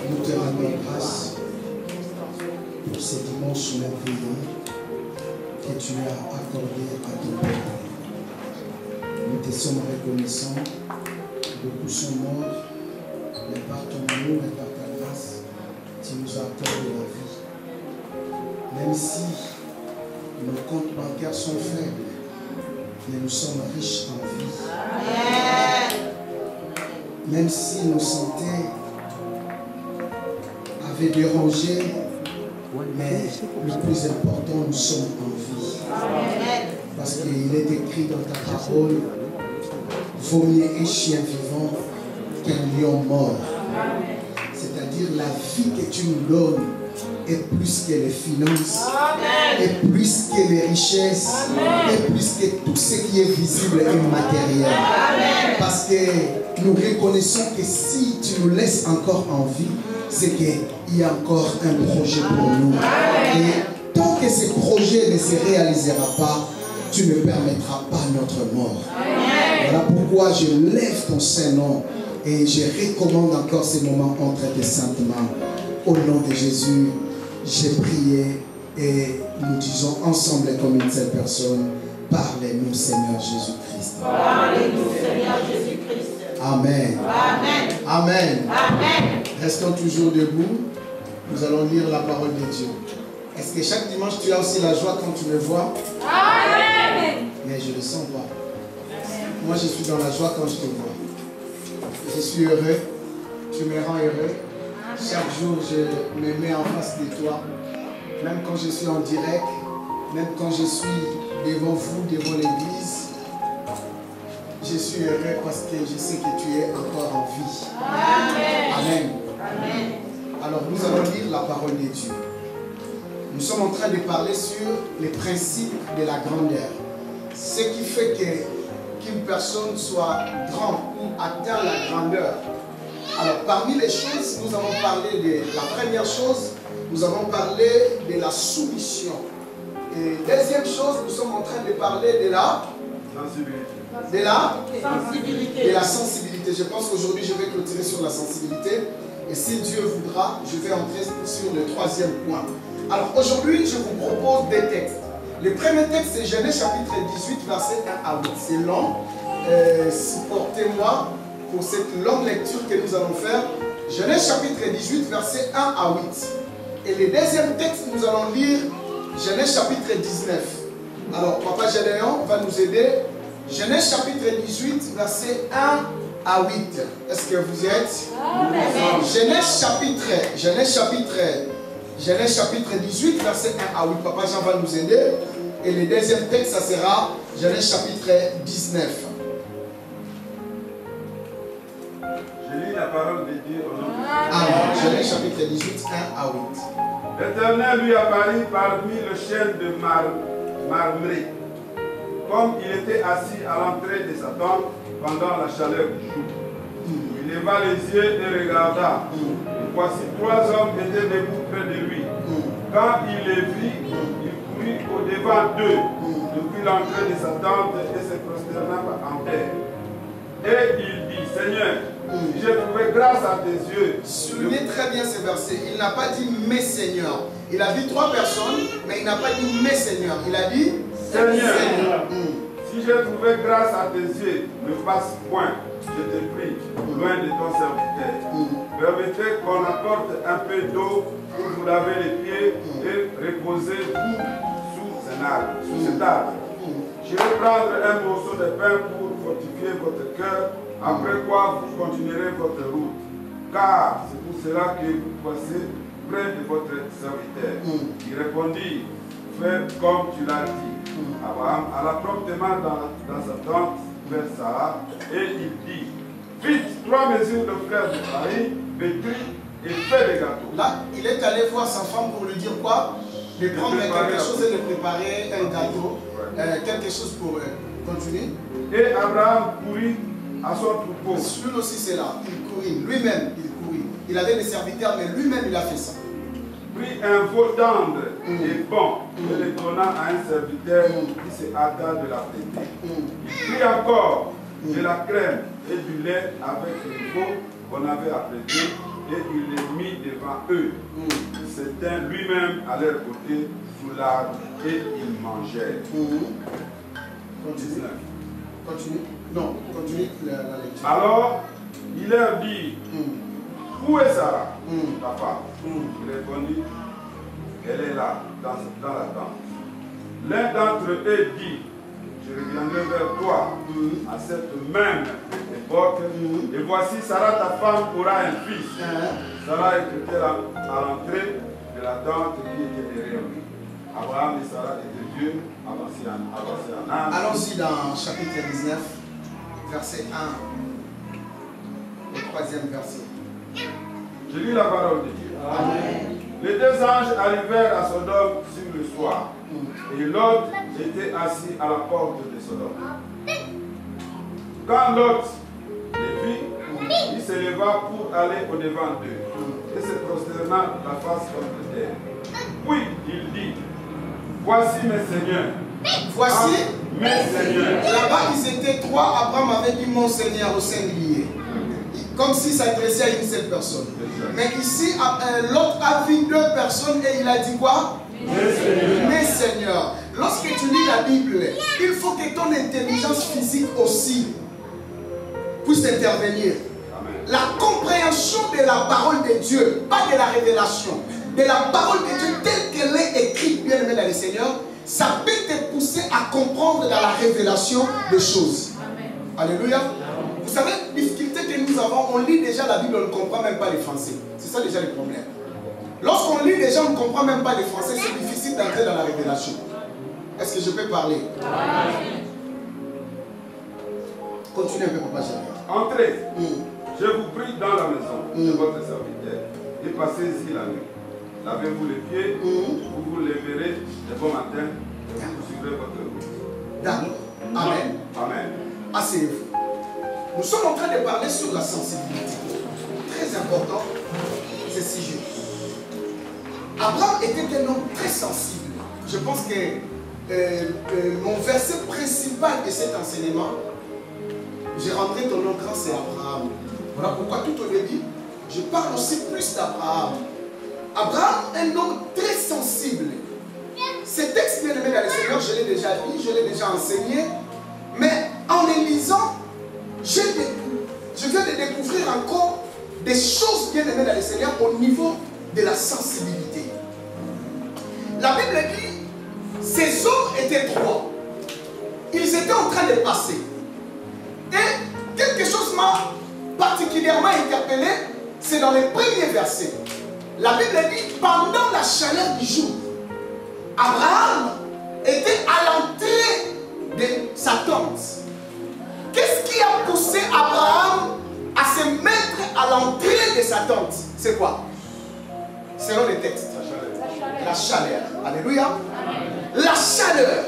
Nous te rendons grâce pour ces dimanches merveilleux que tu as accordés à ton peuple. Nous te sommes reconnaissants. Beaucoup sont morts, mais par ton amour et par ta grâce, tu nous as accordé la vie. Même si nos comptes bancaires sont faibles, mais nous sommes riches en vie. Même si nos santé avaient dérangé, mais le plus important, nous sommes en vie. Parce qu'il est écrit dans ta parole, vaut mieux un chien vivant qu'un lion mort. C'est-à-dire la vie que tu nous donnes est plus que les finances, est plus que les richesses, est plus que tout ce qui est visible et matériel. Parce que nous reconnaissons que si tu nous laisses encore en vie, c'est qu'il y a encore un projet pour nous. Et tant que ce projet ne se réalisera pas, tu ne permettras pas notre mort. Voilà pourquoi je lève ton Saint-Nom et je recommande encore ces moments entre tes saintes mains. Au nom de Jésus, j'ai prié et nous disons ensemble comme une seule personne, parlez-nous Seigneur Jésus-Christ. Parlez-nous Seigneur Jésus-Christ. Amen. Amen. Amen. Amen. Restons toujours debout. Nous allons lire la parole de Dieu. Est-ce que chaque dimanche tu as aussi la joie quand tu me vois? Amen. Mais je ne le sens pas. Moi je suis dans la joie quand je te vois. Je suis heureux. Tu me rends heureux. Chaque jour je me mets en face de toi. Même quand je suis en direct. Même quand je suis devant vous, devant l'église. Je suis heureux parce que je sais que tu es encore en vie. Amen. Amen. Amen. Alors nous allons lire la parole de Dieu. Nous sommes en train de parler sur les principes de la grandeur. Ce qui fait qu'une personne soit grande ou atteint la grandeur. Alors parmi les choses, nous avons parlé de la première chose, nous avons parlé de la soumission. Et deuxième chose, nous sommes en train de parler de la sensibilité. De la sensibilité. Je pense qu'aujourd'hui je vais clôturer sur la sensibilité. Et si Dieu voudra, je vais entrer sur le troisième point. Alors aujourd'hui, je vous propose des textes. Le premier texte, c'est Genèse chapitre 18, verset 1 à 8. C'est long. Supportez-moi pour cette longue lecture que nous allons faire. Genèse chapitre 18, verset 1 à 8. Et le deuxième texte, nous allons lire Genèse chapitre 19. Alors, Papa Gédéon va nous aider. Genèse chapitre 18, verset 1 à 8. Est-ce que vous y êtes? Amen. Genèse chapitre 18, verset 1 à 8. Papa Jean va nous aider. Et le deuxième texte, ça sera Genèse chapitre 19. Je lis la parole de Dieu au nom de Dieu. Alors, Genèse chapitre 18, 1 à 8. L'Éternel lui apparut parmi le chêne de Mamré, comme il était assis à l'entrée de sa tente pendant la chaleur du jour. Il leva les yeux et regarda. Et voici trois hommes étaient debout près de lui. Quand il les vit, il courut au-devant d'eux, depuis l'entrée de sa tente et se prosterna en terre. Et il dit, Seigneur, j'ai trouvé grâce à tes yeux. Soulignez très bien ce verset. Il n'a pas dit mes seigneurs. Il a dit trois personnes, mais il n'a pas dit mes seigneurs. Il a dit Seigneur. Si j'ai trouvé grâce à tes yeux, ne passe point, je te prie, loin de ton serviteur. Permettez qu'on apporte un peu d'eau pour vous laver les pieds et reposer-vous sous cet arbre. Je vais prendre un morceau de pain pour fortifier votre cœur, après quoi vous continuerez votre route. Car c'est pour cela que vous passez près de votre serviteur. Il répondit, fais comme tu l'as dit. Abraham alla promptement dans sa tente vers Sarah et il dit, vite 3 mesures de fleurs de farine, pétris et fais des gâteaux. Là, il est allé voir sa femme pour lui dire quoi? De prendre quelque chose et de préparer un gâteau, quelque chose pour continuer. Et Abraham courut à son troupeau. Lui aussi c'est là, il courit, lui-même il courit. Il avait des serviteurs, mais lui-même il a fait ça. Prit un veau tendre et bon et le donna à un serviteur qui se hâta de la prêter. Il prit encore de la crème et du lait avec le veau qu'on avait apprêté et il les mit devant eux. Il s'éteint lui-même à leur côté sous l'arbre et ils mangèrent. Continue. Continue. Non, continue la lecture. Alors, il leur dit, où est Sarah, ta femme? Il répondit, elle est là, dans la tente. L'un d'entre eux dit, je reviendrai vers toi à cette même époque, et voici Sarah, ta femme, aura un fils. Sarah était à l'entrée de la tente qui était derrière lui. Abraham et Sarah étaient vieux, avancés en âge. Allons-y dans chapitre 19, verset 1, le 3e verset. Je lis la parole de Dieu. Amen. Les deux anges arrivèrent à Sodome sur le soir, et Lot était assis à la porte de Sodome. Quand Lot les vit, il se leva pour aller au-devant d'eux, et se prosterna la face contre terre. Puis il dit, voici mes seigneurs. Voici mes seigneurs. Là-bas, ils étaient trois. Abraham avait dit mon Seigneur au singulier. Comme s'il s'adressait à une seule personne. Mais ici, l'autre a vu deux personnes et il a dit quoi? Mes seigneurs. Lorsque tu lis la Bible, il faut que ton intelligence physique aussi puisse intervenir. La compréhension de la parole de Dieu, pas de la révélation, de la parole de Dieu telle qu'elle est écrite, bien aimé dans le Seigneur, ça peut te pousser à comprendre dans la révélation des choses. Alléluia. Vous savez, la difficulté que nous avons, on lit déjà la Bible, on ne comprend même pas les français. C'est ça déjà le problème. Lorsqu'on lit déjà, on ne comprend même pas les français, c'est difficile d'entrer dans la révélation. Est-ce que je peux parler? Continue un peu, papa Jérémie. Entrez, je vous prie dans la maison de votre serviteur et passez-y la nuit. Lavez-vous les pieds, vous vous lèverez le bon matin et vous suivrez votre route. D'accord. Amen. Amen. Asseyez-vous. Nous sommes en train de parler sur la sensibilité. Très important, c'est si juste. Abraham était un homme très sensible. Je pense que mon verset principal de cet enseignement, j'ai rentré ton nom grand, c'est Abraham. Voilà pourquoi tout au début, je parle aussi plus d'Abraham. Abraham, un homme très sensible. Ces textes bien aimés dans le Seigneur, je l'ai déjà lu, je l'ai déjà enseigné. Mais en les lisant, je viens de découvrir encore des choses bien aimées dans le Seigneur au niveau de la sensibilité. La Bible dit, ces hommes étaient trois. Ils étaient en train de passer. Et quelque chose m'a particulièrement interpellé, c'est dans les premiers versets. La Bible dit, pendant la chaleur du jour, Abraham était à l'entrée de sa tente. Qu'est-ce qui a poussé Abraham à se mettre à l'entrée de sa tente? C'est quoi? Selon les textes. La chaleur. Alléluia. La chaleur.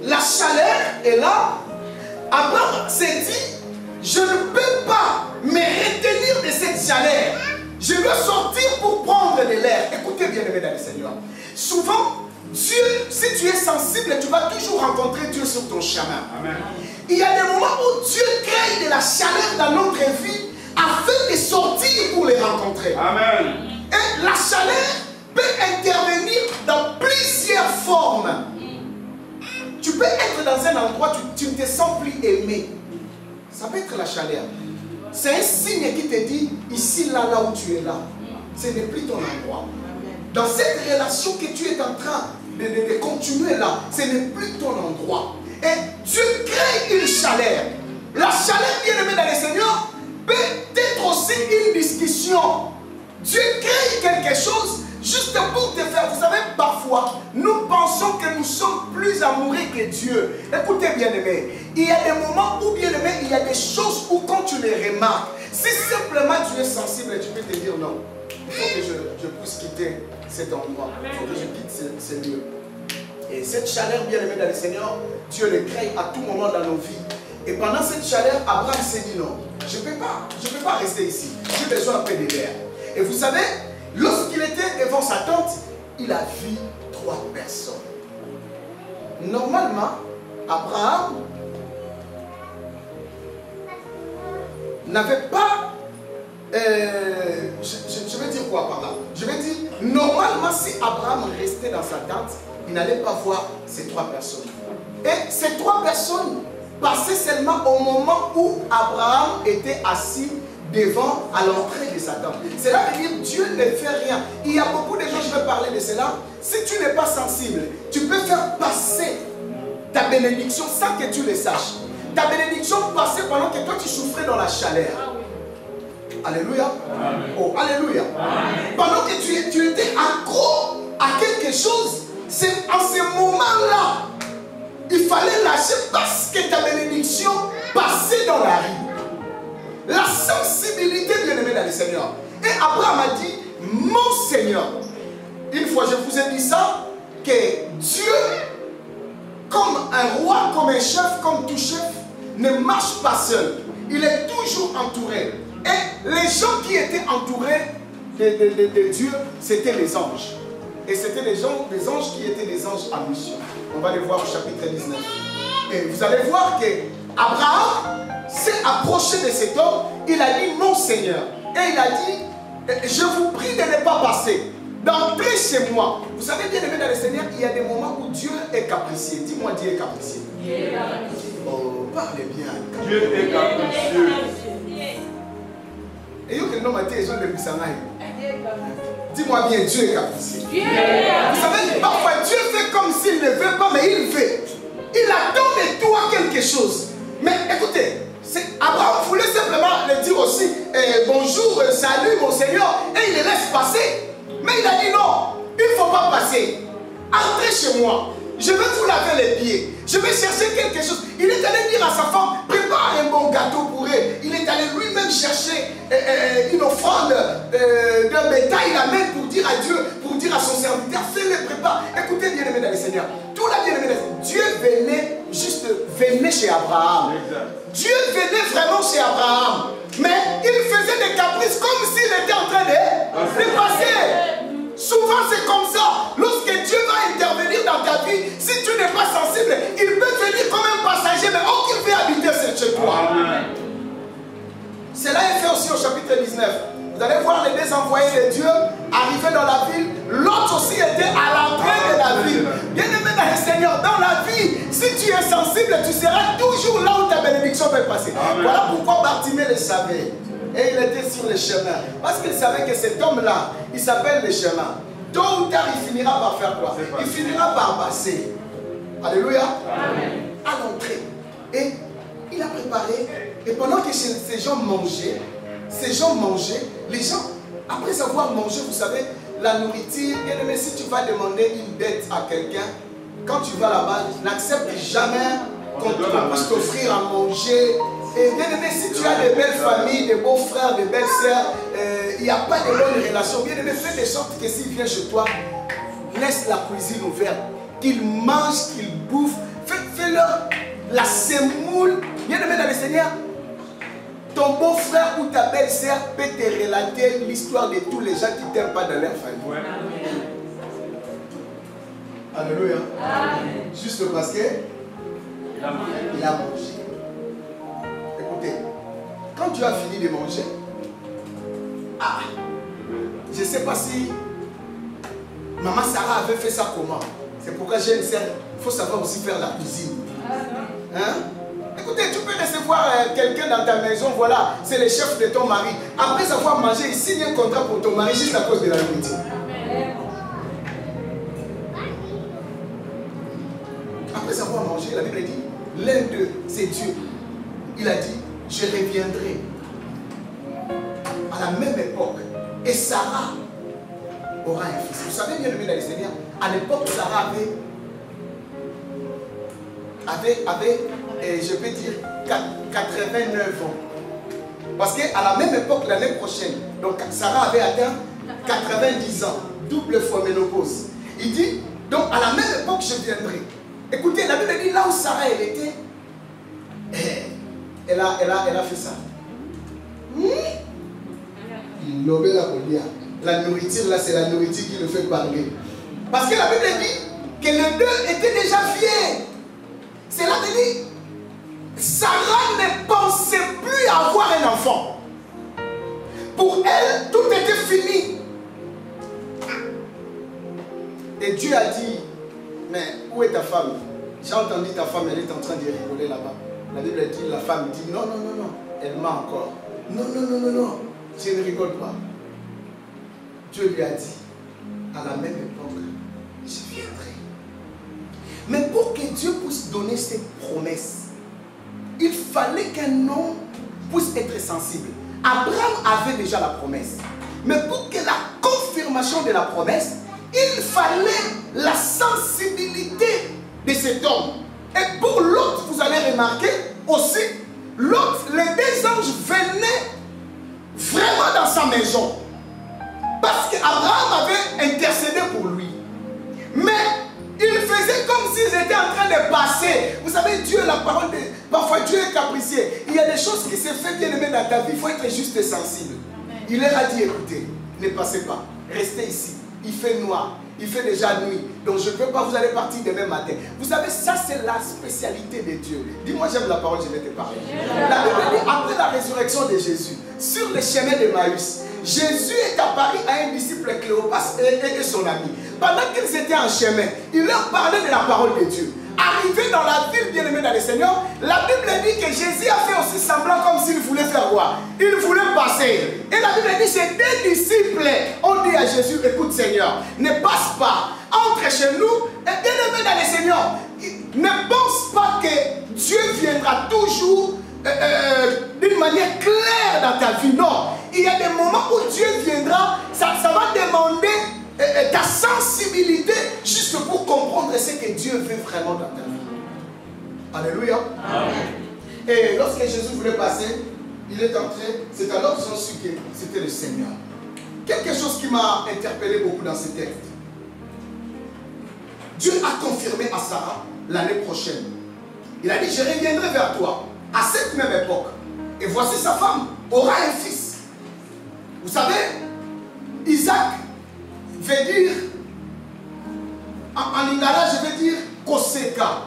La chaleur est là. Abraham s'est dit, je ne peux pas me retenir de cette chaleur. Je dois sortir pour prendre de l'air. Écoutez bien aimé dans le Seigneur. Souvent, Dieu, si tu es sensible, tu vas toujours rencontrer Dieu sur ton chemin. Amen. Il y a des moments où Dieu crée de la chaleur dans notre vie afin de sortir pour les rencontrer. Amen. Et la chaleur peut intervenir dans plusieurs formes. Tu peux être dans un endroit, tu ne te sens plus aimé. Ça peut être la chaleur. C'est un signe qui te dit, ici, là où tu es là, ce n'est plus ton endroit. Dans cette relation que tu es en train de continuer là, ce n'est plus ton endroit. Et Dieu crée une chaleur. La chaleur, bien aimée dans le Seigneur, peut être aussi une discussion. Dieu crée quelque chose juste pour te faire. Vous savez, parfois, nous pensons que nous sommes plus amoureux que Dieu. Écoutez, bien aimé, il y a des moments où, bien aimé, il y a des choses où quand tu les remarques, si simplement tu es sensible, tu peux te dire non. Il faut que je puisse quitter cet endroit. Il faut que je quitte ce lieu. Et cette chaleur, bien aimée dans le Seigneur, Dieu le crée à tout moment dans nos vies. Et pendant cette chaleur, Abraham s'est dit non, je ne peux pas rester ici. J'ai besoin un peu d'air. Et vous savez, lorsqu'il était devant sa tente, il a vu trois personnes. Normalement, Abraham n'avait pas je vais dire quoi par là? Je vais dire, normalement, si Abraham restait dans sa tente, il n'allait pas voir ces 3 personnes. Et ces 3 personnes passaient seulement au moment où Abraham était assis devant, à l'entrée de sa tente. Cela veut dire Dieu ne fait rien. Il y a beaucoup de gens, je vais parler de cela. Si tu n'es pas sensible, tu peux faire passer ta bénédiction sans que tu le saches. Ta bénédiction passait pendant que toi tu souffrais dans la chaleur. Alléluia. Amen. Oh, alléluia. Amen. Pendant que tu étais accro à quelque chose, c'est en ce moment-là, il fallait lâcher parce que ta bénédiction passait dans la rue. La sensibilité, bien-aimé dans le Seigneur. Et Abraham a dit, mon Seigneur. Une fois, je vous ai dit ça, que Dieu, comme un roi, comme un chef, comme tout chef, ne marche pas seul. Il est toujours entouré. Et les gens qui étaient entourés de Dieu, c'était les anges. Et c'était des anges qui étaient des anges à mission. On va les voir au chapitre 19. Et vous allez voir que Abraham s'est approché de cet homme. Il a dit non Seigneur. Et il a dit, je vous prie de ne pas passer. D'entrer chez moi. Vous savez bien aimé dans le Seigneur, il y a des moments où Dieu est capricieux. Dis-moi Dieu est capricieux. Oh, parlez bien. Dieu est capricieux. Et vous que nom a été les gens de Bissanaï. Dis-moi bien, Dieu est capricieux. Vous savez, parfois Dieu fait comme s'il ne veut pas, mais il veut. Il attend de toi quelque chose. Mais écoutez, Abraham voulait simplement le dire aussi, bonjour, salut mon Seigneur, et il le laisse passer. Mais il a dit non, il ne faut pas passer. Entrez chez moi. Je vais vous laver les pieds. Je vais chercher quelque chose. Il est allé dire à sa femme, prépare un bon gâteau pour elle. Il est allé lui-même chercher une offrande d'un bétail, la même pour dire à Dieu, pour dire à son serviteur, fais-le, prépare. Écoutez, bien-aimé dans le Seigneur. Tout la bien-aimé, Dieu venait chez Abraham. Exact. Dieu venait vraiment chez Abraham. Mais il faisait des caprices comme s'il était en train de passer. Souvent c'est comme ça. Lorsque Dieu va intervenir dans ta vie, si tu n'es pas sensible, il peut venir comme un passager, mais qu'il veut habiter chez toi. Amen. Cela est fait aussi au chapitre 19. Vous allez voir les 2 envoyés de Dieu arriver dans la ville. L'autre aussi était à l'entrée de la ville. Bien-aimé dans le Seigneur, dans la vie, si tu es sensible, tu seras toujours là où ta bénédiction va passer. Amen. Voilà pourquoi Bartimée le savait. Et il était sur le chemin. Parce qu'il savait que cet homme-là, il s'appelle le chemin. Tôt ou tard, il finira par faire quoi? Il finira par passer. Alléluia. Amen. À l'entrée. Et il a préparé. Et pendant que ces gens mangeaient, les gens, après avoir mangé, vous savez, la nourriture, bien aimé, si tu vas demander une dette à quelqu'un, quand tu vas là-bas, n'accepte jamais qu'on puisse t'offrir à manger. Et bien aimé, si tu as de belles familles, de beaux frères, de belles sœurs, il n'y a pas de bonnes relations. Bien aimé, fais de sorte que s'il vient chez toi, laisse la cuisine ouverte. Qu'il mange, qu'il bouffe. Fais-leur la semoule. Bien aimé dans le Seigneur, ton beau-frère ou ta belle-sœur peut te relater l'histoire de tous les gens qui ne t'aiment pas dans leur famille. Ouais. Alléluia. Amen. Juste parce que il a mangé. Écoutez, quand tu as fini de manger, je ne sais pas si maman Sarah avait fait ça comment. C'est pourquoi j'ai une sœur. Il faut savoir aussi faire la cuisine. Hein? Écoutez, tu peux recevoir quelqu'un dans ta maison, voilà, c'est le chef de ton mari. Après avoir mangé, il signe un contrat pour ton mari juste à cause de la nourriture. Après avoir mangé, la Bible dit, l'un d'eux, c'est Dieu. Il a dit, je reviendrai à la même époque. Et Sarah aura un fils. Vous savez bien, le dans le Seigneur, à l'époque, Sarah avait je peux dire, 89 ans. Parce qu'à la même époque, l'année prochaine, donc Sarah avait atteint 90 ans, double fois ménopause. Il dit, donc à la même époque, je viendrai. Écoutez, la Bible dit, là où Sarah elle était, elle a fait ça. La nourriture, là, c'est la nourriture qui le fait parler. Parce que la Bible dit que les deux étaient déjà fiers. Cela veut dire, Sarah ne pensait plus avoir un enfant. Pour Et Dieu a dit, mais où est ta femme? J'ai entendu ta femme, elle est en train de rigoler là-bas. La Bible dit, la femme dit, non, non, non, non, elle ment encore. Non, non, non, non, non, je ne rigole pas. Dieu lui a dit, à la même époque, je viendrai. Mais pour que Dieu puisse donner cette promesse, il fallait qu'un homme puisse être sensible. Abraham avait déjà la promesse. Mais pour que la confirmation de la promesse, il fallait la sensibilité de cet homme. Et pour l'autre, vous allez remarquer aussi, l'autre, les deux anges venaient vraiment dans sa maison. Parce qu'Abraham avait intercédé pour lui. Mais il faisait comme s'ils étaient en train de passer. Vous savez, Dieu, la parole de... Parfois, Dieu est capricieux. Il y a des choses qui se font bien aimé dans ta vie. Il faut être juste sensible. Il leur a dit, écoutez, ne passez pas. Restez ici. Il fait noir. Il fait déjà nuit. Donc je ne peux pas, vous allez partir demain matin. Vous savez, ça c'est la spécialité de Dieu. Dis-moi, j'aime la parole, je vais te parler. La Bible dit, après la résurrection de Jésus, sur le chemin de Maüs, Jésus est apparu à un disciple Cléopas et son ami. Pendant qu'ils étaient en chemin, il leur parlait de la parole de Dieu. Arrivé dans la ville bien-aimée dans le Seigneur, la Bible dit que Jésus a fait aussi semblant comme s'il voulait faire quoi? Il voulait passer. Et la Bible dit, ces deux disciples ont dit à Jésus, écoute Seigneur, ne passe pas, entre chez nous, et bien-aimé dans le Seigneur, ne pense pas que Dieu viendra toujours d'une manière claire dans ta vie. Non, il y a des moments où Dieu viendra, ça va demander ta sensibilité juste pour comprendre ce que Dieu veut vraiment dans ta vie. Alléluia. Amen. Et lorsque Jésus voulait passer, il est entré, c'est alors qu'ils ont su que c'était le Seigneur. Quelque chose qui m'a interpellé beaucoup dans ce texte. Dieu a confirmé à Sarah l'année prochaine. Il a dit, je reviendrai vers toi à cette même époque. Et voici sa femme aura un fils. Vous savez, Isaac veut dire, en lingala, je vais dire Koseka.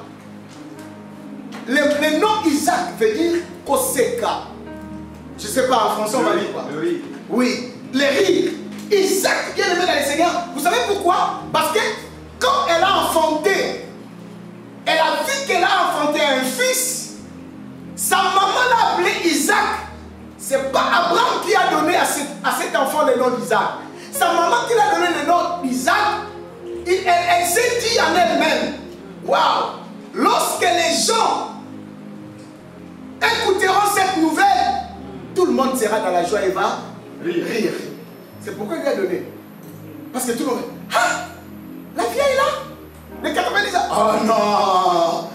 Le nom Isaac veut dire Koseka. Je ne sais pas, en français on va dire quoi? Oui. Oui, le rire. Isaac, bien aimé dans le Seigneur. Vous savez pourquoi? Parce que quand elle a enfanté, elle a vu qu'elle a enfanté un fils, sa maman l'a appelé Isaac. Ce n'est pas Abraham qui a donné à cet enfant le nom d'Isaac. Sa maman qui lui a donné le nom d'Isaac, elle s'est dit en elle-même, waouh, lorsque les gens écouteront cette nouvelle, tout le monde sera dans la joie et va rire. C'est pourquoi il lui a donné. Parce que tout le monde, ah, la vieille là, les 90 ans, oh non,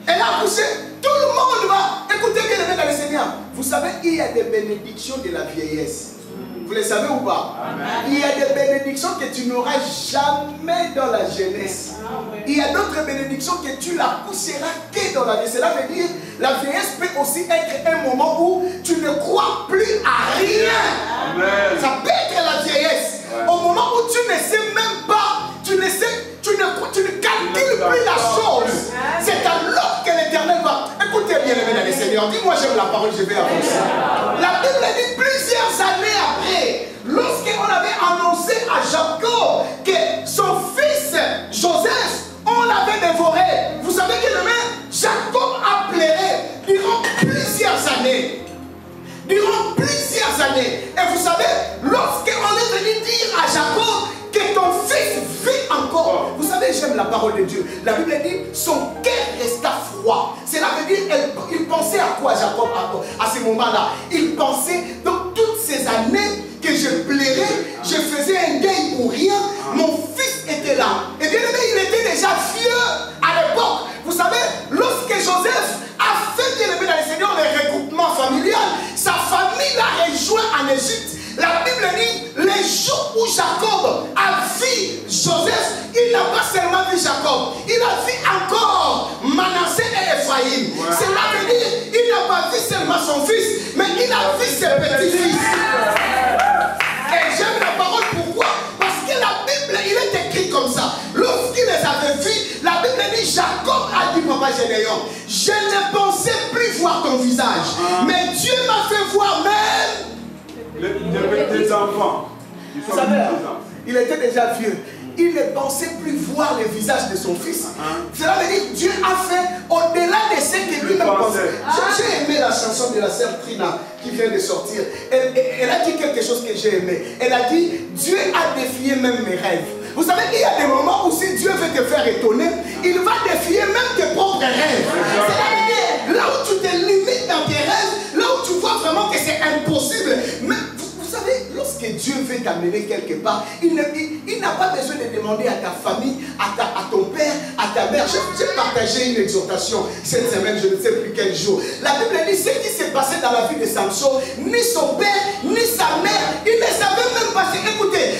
elle a accouché, tout le monde va écouter bien aimé dans le Seigneur. Vous savez, il y a des bénédictions de la vieillesse. Vous les savez ou pas? Amen. Il y a des bénédictions que tu n'auras jamais dans la jeunesse. Amen. Il y a d'autres bénédictions que tu n'accoucheras que dans la vieillesse. Cela veut dire la vieillesse peut aussi être un moment où tu ne crois plus à rien. Amen. Ça peut être la vieillesse. Ouais. Au moment où tu ne sais même pas, tu ne calcules plus la chose. C'est alors que l'Éternel va. Écoutez bien, aimé dans le Seigneur. Dis-moi, j'aime la parole, je vais avancer. La Bible dit plusieurs années après, lorsqu'on avait annoncé à Jacob que son fils Joseph, on l'avait dévoré. Vous savez que Jacob a pleuré durant plusieurs années. Durant plusieurs années. Et vous savez, lorsqu'on est venu dire à Jacob que ton fils vit encore. Vous savez, j'aime la parole de Dieu. La Bible dit, son cœur resta froid. Cela veut dire, il pensait à quoi Jacob à ce moment-là? Il pensait, donc toutes ces années que je plairais, je faisais un deuil pour rien, mon fils était là. Et bien aimé, il était déjà vieux à l'époque. Vous savez, lorsque Joseph a fait bien aimé dans le Seigneur le regroupement familial, sa famille l'a rejoint en Égypte. La Bible dit, les jours où Jacob a vu Joseph, il n'a pas seulement vu Jacob, il a vu encore Manassé et Ephraïm. Ouais. Cela veut dire, il n'a pas vu seulement son fils, mais il a vu ses petits-fils. Et j'aime la parole, pourquoi? Parce que la Bible, il est écrit comme ça. Lorsqu'il les avait vus, la Bible dit, Jacob a dit, papa Gédéon, je ne pensais plus voir ton visage, mais Dieu m'a fait voir même les petits enfants. Vous savez, il était déjà vieux. il ne pensait plus voir le visage de son fils. Cela veut dire que Dieu a fait au-delà de ce que lui-même pensait. J'ai aimé la chanson de la sœur Trina qui vient de sortir. Elle a dit quelque chose que j'ai aimé. Elle a dit, Dieu a défié même mes rêves. Vous savez, il y a des moments où si Dieu veut te faire étonner, il va défier même tes propres rêves. C'est-à-dire, là où tu te limites dans tes rêves, là où tu vois vraiment que c'est impossible. Mais vous savez, lorsque Dieu veut t'amener quelque part, il n'a pas besoin de demander à ta famille, à ton père, à ta mère. J'ai partagé une exhortation cette semaine, je ne sais plus quel jour. La Bible dit, ce qui s'est passé dans la vie de Samson, ni son père, ni sa mère, il ne savait même pas. Écoutez,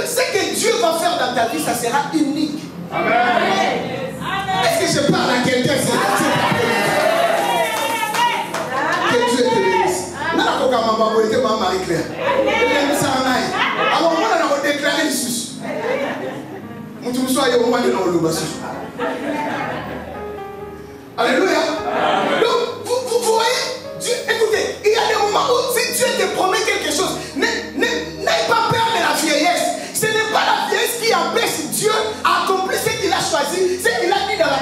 ce que Dieu va faire dans ta vie, ça sera unique. Amen. Est-ce que je parle à quelqu'un? Que Dieu te bénisse. Marie-Claire. Alors, on a déclaré les sous. Alléluia. Donc, vous voyez, Dieu, écoutez, il y a des moments où si Dieu te promet quelque chose, n'aie pas peur de la vieillesse. Ce n'est pas la vieillesse qui empêche Dieu à accomplir ce qu'il a choisi, ce qu'il a dit dans la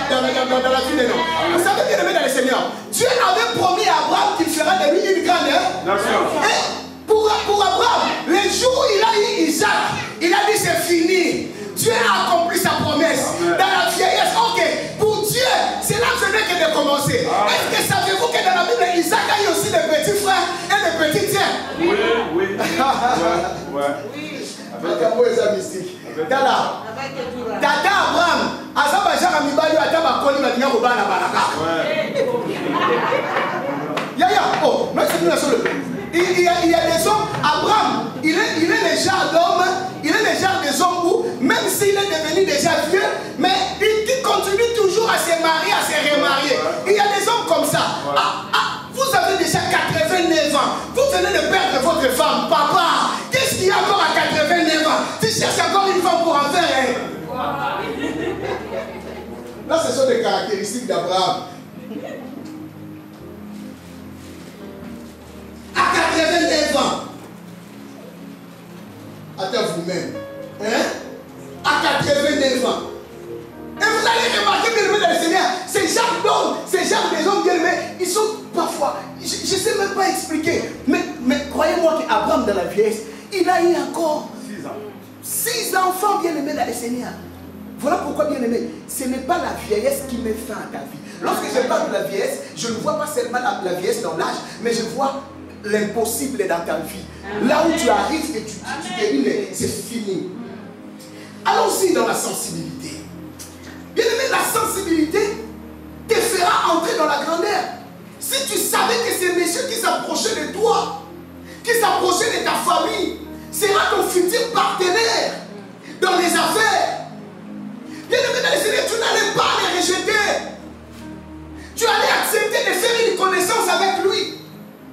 vie de l'homme. Vous savez, bien aimé dans le Seigneur, Dieu avait promis à Abraham qu'il fera de lui une grande nation. Et pour Abraham, le jour où il a eu Isaac, il a dit c'est fini. Dieu a accompli sa promesse. Amen. Dans la vieillesse, ok, pour Dieu, c'est là que je n'ai que de commencer. Est-ce que savez-vous que dans la Bible, Isaac a eu aussi des petits frères et des petites sœurs? Oui, oui. Ouais. Tala, Tata Abraham, Azabajar Amibali, Atabakoli, Maniarobana, Baraka. Yaya, oh, mais c'est une seule. Il y a des hommes, Abraham, il est le genre d'homme, il est le genre des hommes où, même s'il est devenu déjà vieux, mais il continue toujours à se marier, à se remarier. Il y a des hommes comme ça. Vous avez déjà 89 ans, vous venez de perdre votre femme, papa. Qu'est-ce qu'il y a encore à 89 ans? Tu cherches encore une femme pour en faire. Là, ce sont des caractéristiques d'Abraham. À 89 ans. Attends vous-même. Hein? À 89 ans. Et vous allez remarquer, bien aimé dans le Seigneur, ces gens d'hommes, ces gens des hommes bien aimés, ils sont parfois, je ne sais même pas expliquer, mais croyez-moi qu'Abraham dans la vieillesse, il a eu encore 6 enfants bien aimés dans le Seigneur. Voilà pourquoi, bien aimé, ce n'est pas la vieillesse qui met fin à ta vie. Lorsque je parle de la vieillesse, je ne vois pas seulement la vieillesse dans l'âge, mais je vois l'impossible dans ta vie. Là où tu arrives et tu te dis, mais c'est fini. Allons-y dans la sensibilité. Bien aimé, la sensibilité te fera entrer dans la grandeur. Si tu savais que ces messieurs qui s'approchaient de toi, qui s'approchaient de ta famille, sera ton futur partenaire dans les affaires. Bien aimé dans le Seigneur, tu n'allais pas les rejeter. Tu allais accepter de faire une connaissance avec lui.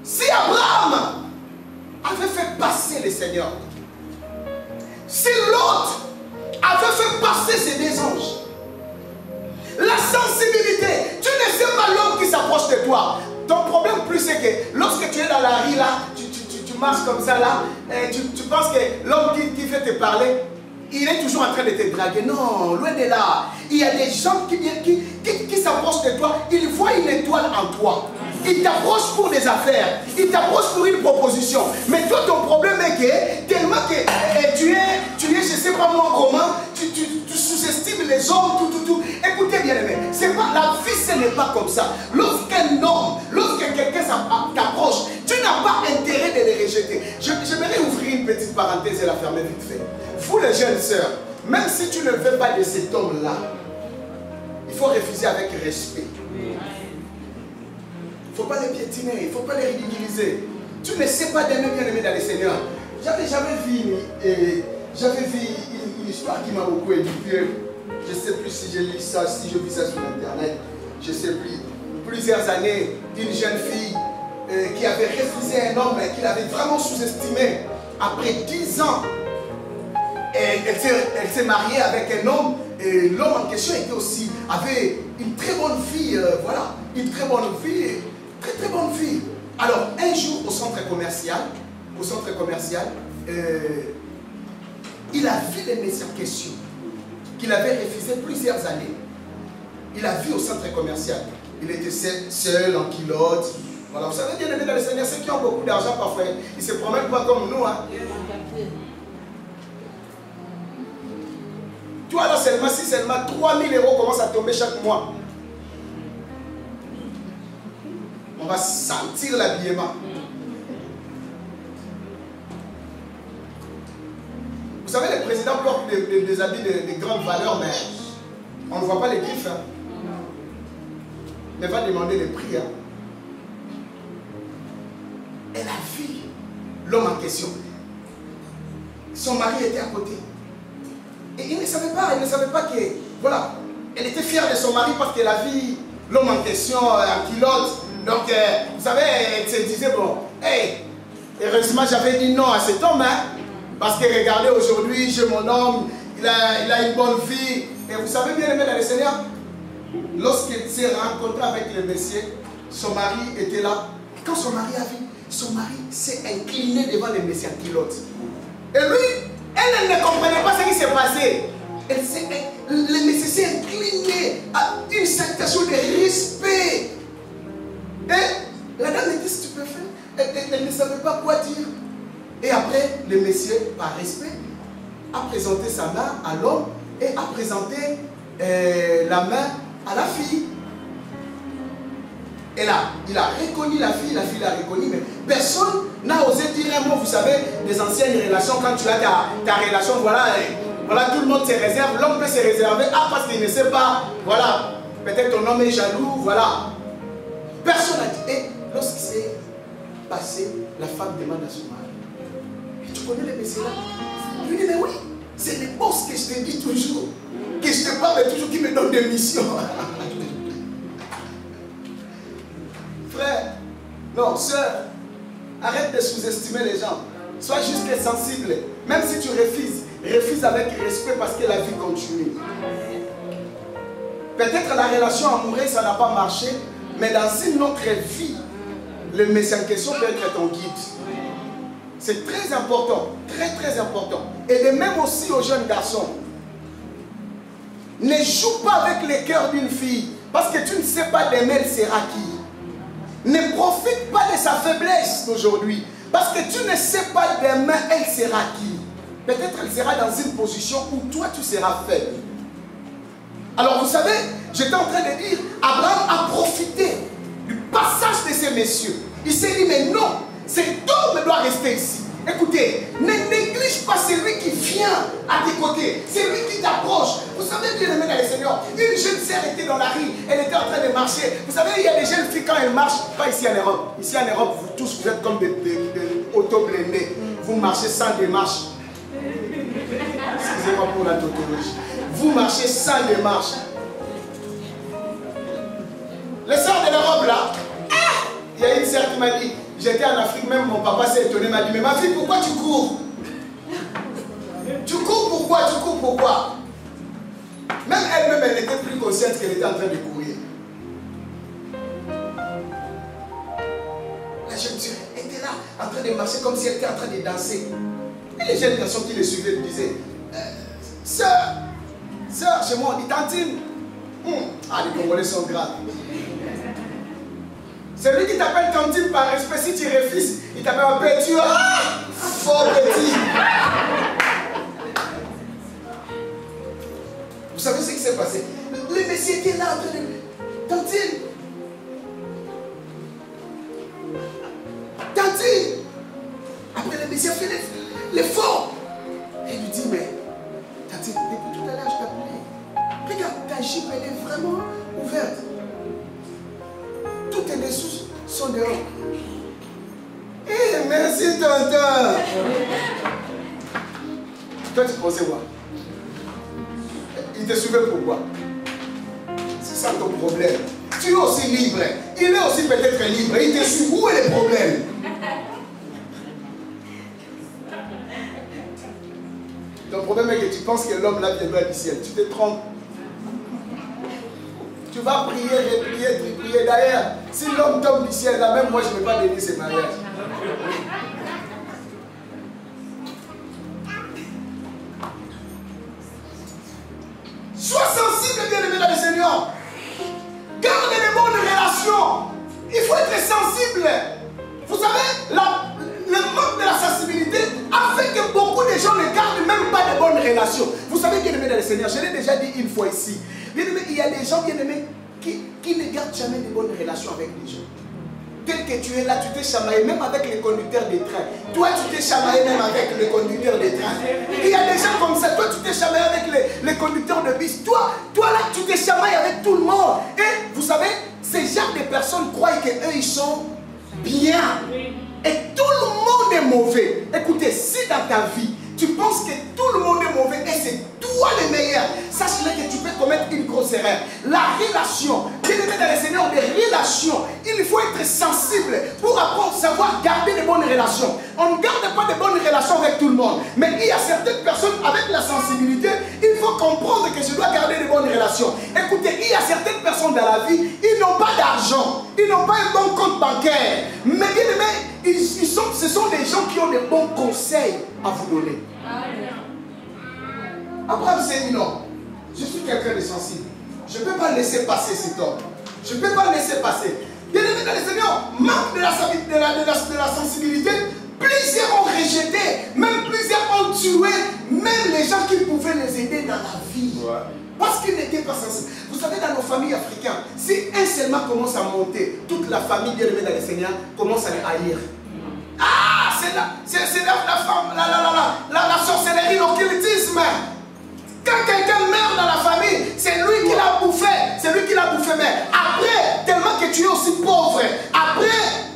Si Abraham avait fait passer le Seigneur, si l'autre avait fait passer ses deux anges, la sensibilité, tu ne sais pas l'homme qui s'approche de toi. Ton problème plus c'est que lorsque tu es dans la rue là, tu marches comme ça là, et tu penses que l'homme qui fait te parler, il est toujours en train de te draguer. Non, loin de là. Il y a des gens qui s'approchent de toi, ils voient une étoile en toi. Ils t'approchent pour des affaires, ils t'approchent pour une proposition. Mais toi, ton problème est que, tellement que tu es, je ne sais pas moi comment, tu sous-estimes les hommes, tout. Écoutez bien aimé, la vie ce n'est pas comme ça. Lorsqu'un homme, lorsque quelqu'un t'approche, tu n'as pas intérêt de les rejeter. J'aimerais ouvrir une petite parenthèse et la fermer vite fait. Vous les jeunes sœurs, même si tu ne veux pas de cet homme-là, il faut refuser avec respect. Il ne faut pas les piétiner, il ne faut pas les ridiculiser. Tu ne sais pas d'aimer bien aimé dans le Seigneur. J'avais vu une histoire qui m'a beaucoup éduqué. Je ne sais plus si j'ai lu ça, si je vis ça sur Internet. Je ne sais plus. Plusieurs années, d'une jeune fille qui avait refusé un homme qu'il avait vraiment sous-estimé. Après 10 ans, elle s'est mariée avec un homme. Et l'homme en question avait une très bonne fille. Voilà, une très bonne fille. Très bonne fille. Alors, un jour, au centre commercial, il a vu les messieurs en question. qu'il avait refusé plusieurs années. Il a vu au centre commercial. Il était seul, en culotte. Voilà, vous savez bien aimé dans le Seigneur, ceux qui ont beaucoup d'argent parfois, ils ne se promènent pas comme nous. Hein. Tu vois là seulement, si seulement 3 000 € commencent à tomber chaque mois, on va sentir l'habillement. Vous savez, les présidents portent des habits de grande valeur, mais on ne voit pas les griffes. Hein. Mais va demander les prix. Hein. Elle a vu l'homme en question. Son mari était à côté. Et il ne savait pas que, voilà, elle était fière de son mari parce qu'elle a vu l'homme en question en culotte. Donc, vous savez, elle se disait, bon, hey, heureusement j'avais dit non à cet homme, hein, parce que regardez, aujourd'hui, j'ai mon homme, il a une bonne vie. Et vous savez bien aimé dans le Seigneur, lorsqu'elle s'est rencontrée avec le Messie, son mari était là. Quand son mari a vu, son mari s'est incliné devant le Messie en culotte. Et lui, elle ne comprenait pas ce qui s'est passé. Le Messie s'est incliné à une salutation de respect. Et la dame était stupéfaite. Elle ne savait pas quoi dire. Et après, le Messie, par respect, a présenté sa main à l'homme et a présenté la main à la fille. Et là, il a reconnu la fille l'a reconnu, mais personne n'a osé dire un mot. Vous savez, les anciennes relations, quand tu as ta relation, voilà, voilà, tout le monde se réserve. L'homme peut se réserver, parce qu'il ne sait pas, voilà, peut-être ton homme est jaloux, voilà. Personne n'a dit. Et lorsqu'il s'est passé, la femme demande à son mari, tu connais le Messie là? Il lui dit, mais oui, c'est le boss que je te dis toujours, que je te parle toujours, qui me donne des missions. Frère, non, soeur, arrête de sous-estimer les gens. Sois juste sensible. Même si tu refuse avec respect parce que la vie continue. Peut-être la relation amoureuse, ça n'a pas marché, mais dans une autre vie, le Messie en question peut être ton guide. C'est très important, très très important. Et de même aussi aux jeunes garçons. Ne joue pas avec le cœur d'une fille, parce que tu ne sais pas demain elle sera qui. Ne profite pas de sa faiblesse d'aujourd'hui. Parce que tu ne sais pas demain elle sera qui. Peut-être elle sera dans une position où toi tu seras faible. Alors vous savez, j'étais en train de dire, Abraham a profité du passage de ces messieurs. Il s'est dit, mais non, cet homme doit rester ici. Écoutez, ne néglige pas celui qui vient à tes côtés, celui qui t'approche. Vous savez bien aimé dans le Seigneur, une jeune sœur était dans la rue, elle était en train de marcher. Vous savez, il y a des jeunes filles quand elles marchent, pas ici en Europe. Ici en Europe, vous tous, vous êtes comme des auto-blindés. Vous marchez sans démarche. Excusez-moi pour la tautologie. Vous marchez sans démarche. Les sœurs de l'Europe là, il y a une sœur qui m'a dit, j'étais en Afrique, même mon papa s'est étonné, m'a dit, mais ma fille, pourquoi tu cours? Tu cours pourquoi? Tu cours pourquoi? Même elle-même, elle n'était plus consciente qu'elle était en train de courir. La jeune fille était là, en train de marcher comme si elle était en train de danser. Et les jeunes garçons qui les suivaient lui disaient, sœur, chez moi on dit tantine. Ah, les Congolais sont graves. Celui qui t'appelle tantine par respect, si tu refuses, il t'appelle un petit. Faux petit. Vous savez ce qui s'est passé? Le Messie était là en train de... Tantine. Tantine. Après le Messie a fait l'effort. Et il lui dit, mais tantine, depuis tout à l'heure je t'appelais. Regarde, ta jupe elle est vraiment ouverte. Tous tes dessous sont dehors. Eh, merci tonton. Toi tu pensais quoi? Il te suivait pourquoi? C'est ça ton problème. Tu es aussi libre. Il est aussi peut-être libre. Il te suit. Où est le problème? Ton problème est que tu penses que l'homme là viendra du ciel. Tu te trompes. Tu vas prier, prier. D'ailleurs, si l'homme tombe du ciel, là même moi je ne vais pas bénir ce mariage. relation. Vous savez, bien-aimés dans le Seigneur, je l'ai déjà dit une fois ici. Bien-aimés, il y a des gens, bien-aimés, qui ne gardent jamais de bonnes relations avec les gens. Tel que tu es là, tu t'es chamaillé même avec les conducteurs des trains. Toi, tu t'es chamaillé même avec les conducteurs des trains. Il y a des gens comme ça. Toi, tu t'es chamaillé avec les conducteurs de bus. Toi là, tu t'es chamaillé avec tout le monde. Et vous savez, ces genres de personnes croient qu'eux, ils sont bien. Et tout le monde est mauvais. Écoutez, si dans ta vie, tu penses que tout le monde est mauvais et c'est toi le meilleur, sache-le que tu peux commettre une grosse erreur. La relation, bien aimé dans le Seigneur, des relations, il faut être sensible pour apprendre à savoir garder de bonnes relations. On ne garde pas de bonnes relations avec tout le monde, mais il y a certaines personnes avec la sensibilité, il faut comprendre que je dois garder de bonnes relations. Écoutez, il y a certaines personnes dans la vie, ils n'ont pas d'argent, ils n'ont pas un bon compte bancaire, mais bien aimé, ce sont des gens qui ont de bons conseils à vous donner. Abraham s'est dit non, je suis quelqu'un de sensible. Je ne peux pas laisser passer cet homme. Je ne peux pas laisser passer. Bien aimé dans le Seigneur, manque de la sensibilité, plusieurs ont rejeté, même plusieurs ont tué, même les gens qui pouvaient les aider dans la vie. Parce qu'ils n'étaient pas sensibles. Vous savez, dans nos familles africaines, si un seulement commence à monter, toute la famille bien aimée dans le Seigneur commence à les haïr. Ah, c'est la sorcellerie, l'occultisme. Quand quelqu'un meurt dans la famille, c'est lui qui l'a bouffé. C'est lui qui l'a bouffé. Mais après, tellement que tu es aussi pauvre, après,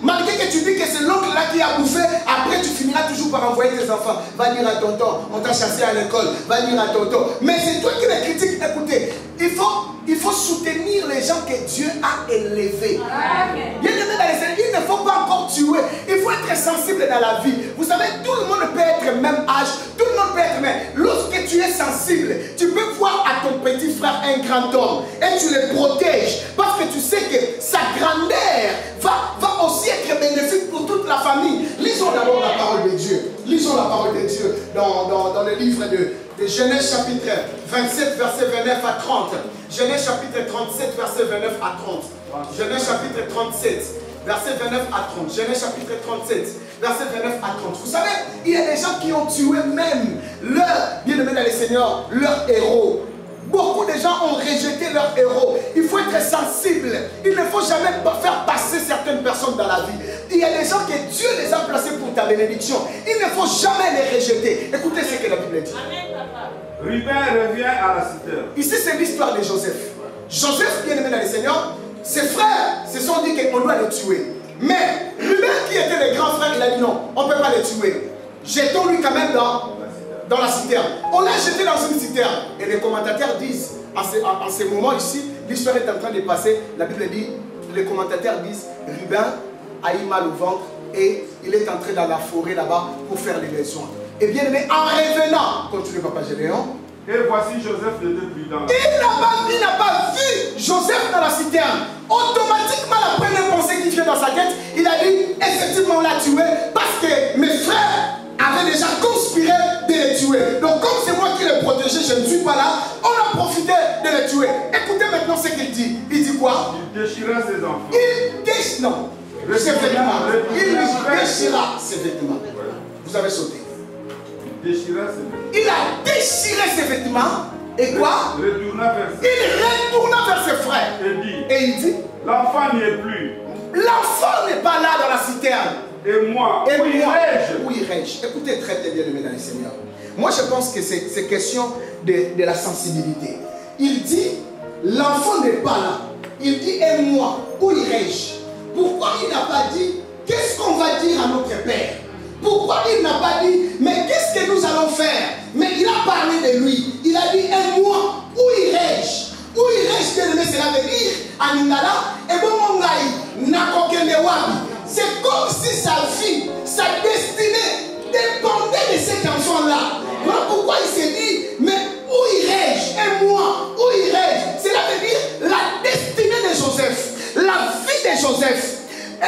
malgré que tu dis que c'est l'oncle là qui a bouffé, après tu finiras toujours par envoyer tes enfants. Va dire à tonton, on t'a chassé à l'école. Va dire à tonton. Mais c'est toi qui les critiques. Écoutez, il faut soutenir les gens que Dieu a élevés. Bien aimé dans les Seigneurs, il ne faut pas encore tuer. Il faut être sensible dans la vie. Vous savez, tout le monde peut être même âge. Tout le monde peut être même. Lorsque tu es sensible, tu peux voir à ton petit frère un grand homme et tu le protèges parce que tu sais que sa grandeur va aussi être bénéfique pour toute la famille. Lisons d'abord la parole de Dieu. Lisons la parole de Dieu dans le livre de Genèse chapitre 27, verset 29 à 30. Genèse chapitre 37, verset 29 à 30. Genèse chapitre 37, verset 29 à 30. Genèse chapitre 37, verset 29 à 30. Vous savez, il y a des gens qui ont tué même leur, bien-aimé dans le Seigneur, leur héros. Beaucoup de gens ont rejeté leur héros. Il faut être sensible. Il ne faut jamais faire passer certaines personnes dans la vie. Il y a des gens que Dieu les a placés pour ta bénédiction. Il ne faut jamais les rejeter. Écoutez ce que la Bible dit. Ruben revient à la citerne. Ici, c'est l'histoire de Joseph. Joseph, bien aimé dans le Seigneur, ses frères se sont dit qu'on doit le tuer. Mais Ruben, qui était le grand frère, il a dit non, on ne peut pas le tuer. Jetons-lui quand même dans la citerne. On l'a jeté dans une citerne. Et les commentateurs disent, en ce moment ici, l'histoire est en train de passer. La Bible dit, les commentateurs disent, Ruben a eu mal au ventre et il est entré dans la forêt là-bas pour faire les besoins. Et bien aimé, en revenant, continue Papa Gédéon. Et voici Joseph était prudent. Il n'a pas vu Joseph dans la citerne. Automatiquement, la première pensée qui vient dans sa tête, il a dit, effectivement, on l'a tué parce que mes frères avaient déjà conspiré de les tuer. Donc, comme c'est moi qui les protégeais, je ne suis pas là, on a profité de les tuer. Écoutez maintenant ce qu'il dit. Il dit quoi? Il déchira ses enfants. Il déchira ses vêtements. Il déchira ses vêtements. Vous avez sauté. Il a déchiré ses vêtements. Et quoi? Il retourna vers ses frères. Et il dit, l'enfant n'y est plus. L'enfant n'est pas là dans la citerne. Et moi, où irai-je? Écoutez très bien aimé dans le Seigneur. Moi je pense que c'est question de la sensibilité. Il dit, l'enfant n'est pas là. Il dit, et moi, où irai-je? Pourquoi il n'a pas dit, qu'est-ce qu'on va dire à notre père? Pourquoi il n'a pas dit, mais qu'est-ce que nous allons faire? Mais il a parlé de lui. Il a dit, et moi, où irai-je? Où irai-je, bien aimé? Cela veut dire, en Ingala, et bon mongaï, nakokende wapi. C'est comme si sa vie, sa destinée dépendait de cet enfant-là. Voilà pourquoi il s'est dit, mais où irai-je? Et moi, où irai-je? Cela veut dire la destinée de Joseph, la vie de Joseph. A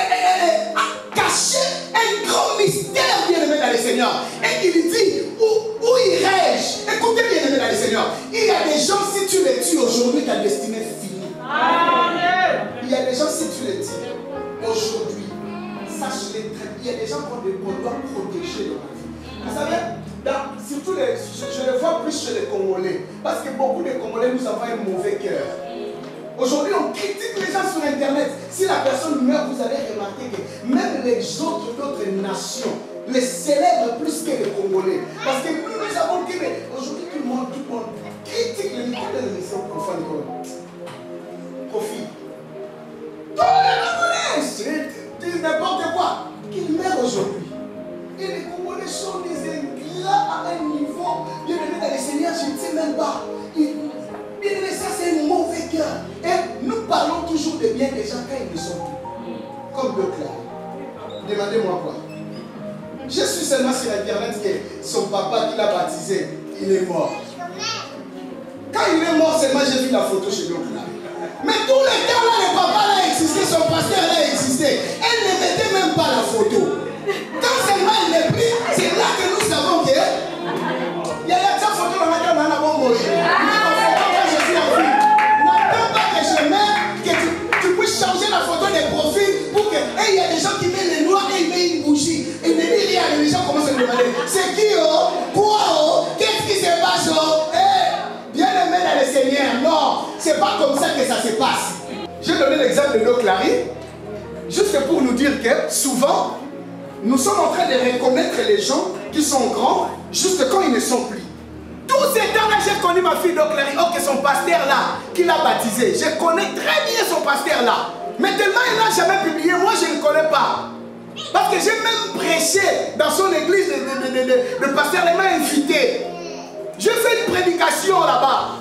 caché un grand mystère, bien aimé dans le Seigneur. Et il dit, où irai-je? Écoutez, bien aimé dans le Seigneur, il y a des gens, si tu les tues aujourd'hui, ta destinée est finie. Amen. Il y a des gens, si tu les tues aujourd'hui, sache-les très bien. Il y a des gens qu'on doit protéger dans la vie. Vous savez, si surtout je le vois plus chez les Congolais. Parce que beaucoup de Congolais, nous avons un mauvais cœur. Aujourd'hui, on critique les gens sur Internet. Si la personne meurt, vous allez remarquer que même les autres d'autres nations les célèbrent plus que les Congolais. Parce que nous avons dit, mais aujourd'hui, tout le monde critique les nations profanes. Profite. Tous les Congolais disent n'importe quoi. Qu'ils meurent aujourd'hui. Et les Congolais sont des ingrats à un niveau. Bien aimé dans les Seigneurs, je ne sais même pas. Bien aimé, ça c'est un mauvais cœur. Et nous parlons toujours de bien des gens quand ils ne sont plus. Comme le clan. Demandez-moi quoi. Je suis seulement sur Internet que son papa qui l'a baptisé, il est mort. Quand il est mort, seulement j'ai vu la photo chez le clan. Mais tous les temps là, le papa là existé, son pasteur là existé. Elle ne mettait même pas la photo. Quand seulement il est pris, c'est là que nous savons que il y a cette photo dans laquelle on a bon mourir. Mais quand je suis en vie, n'attends pas que je mette, que tu puisses changer la photo de profil pour que. Et il y a des gens qui mettent les noirs et ils mettent une bougie. Ils ne disent rien, les gens commencent à me demander c'est qui quoi qu'est-ce qui se passe bien aimé dans le Seigneur. Non, c'est pas comme ça que ça se passe. J'ai donné l'exemple de Clary, juste pour nous dire que souvent, nous sommes en train de reconnaître les gens qui sont grands, juste quand ils ne sont plus. Tous ces temps-là, j'ai connu ma fille Clary, son pasteur là, qui l'a baptisé. Je connais très bien son pasteur là. Mais tellement il n'a jamais publié, moi je ne le connais pas. Parce que j'ai même prêché dans son église, le pasteur m'a invité. Je fais une prédication là-bas.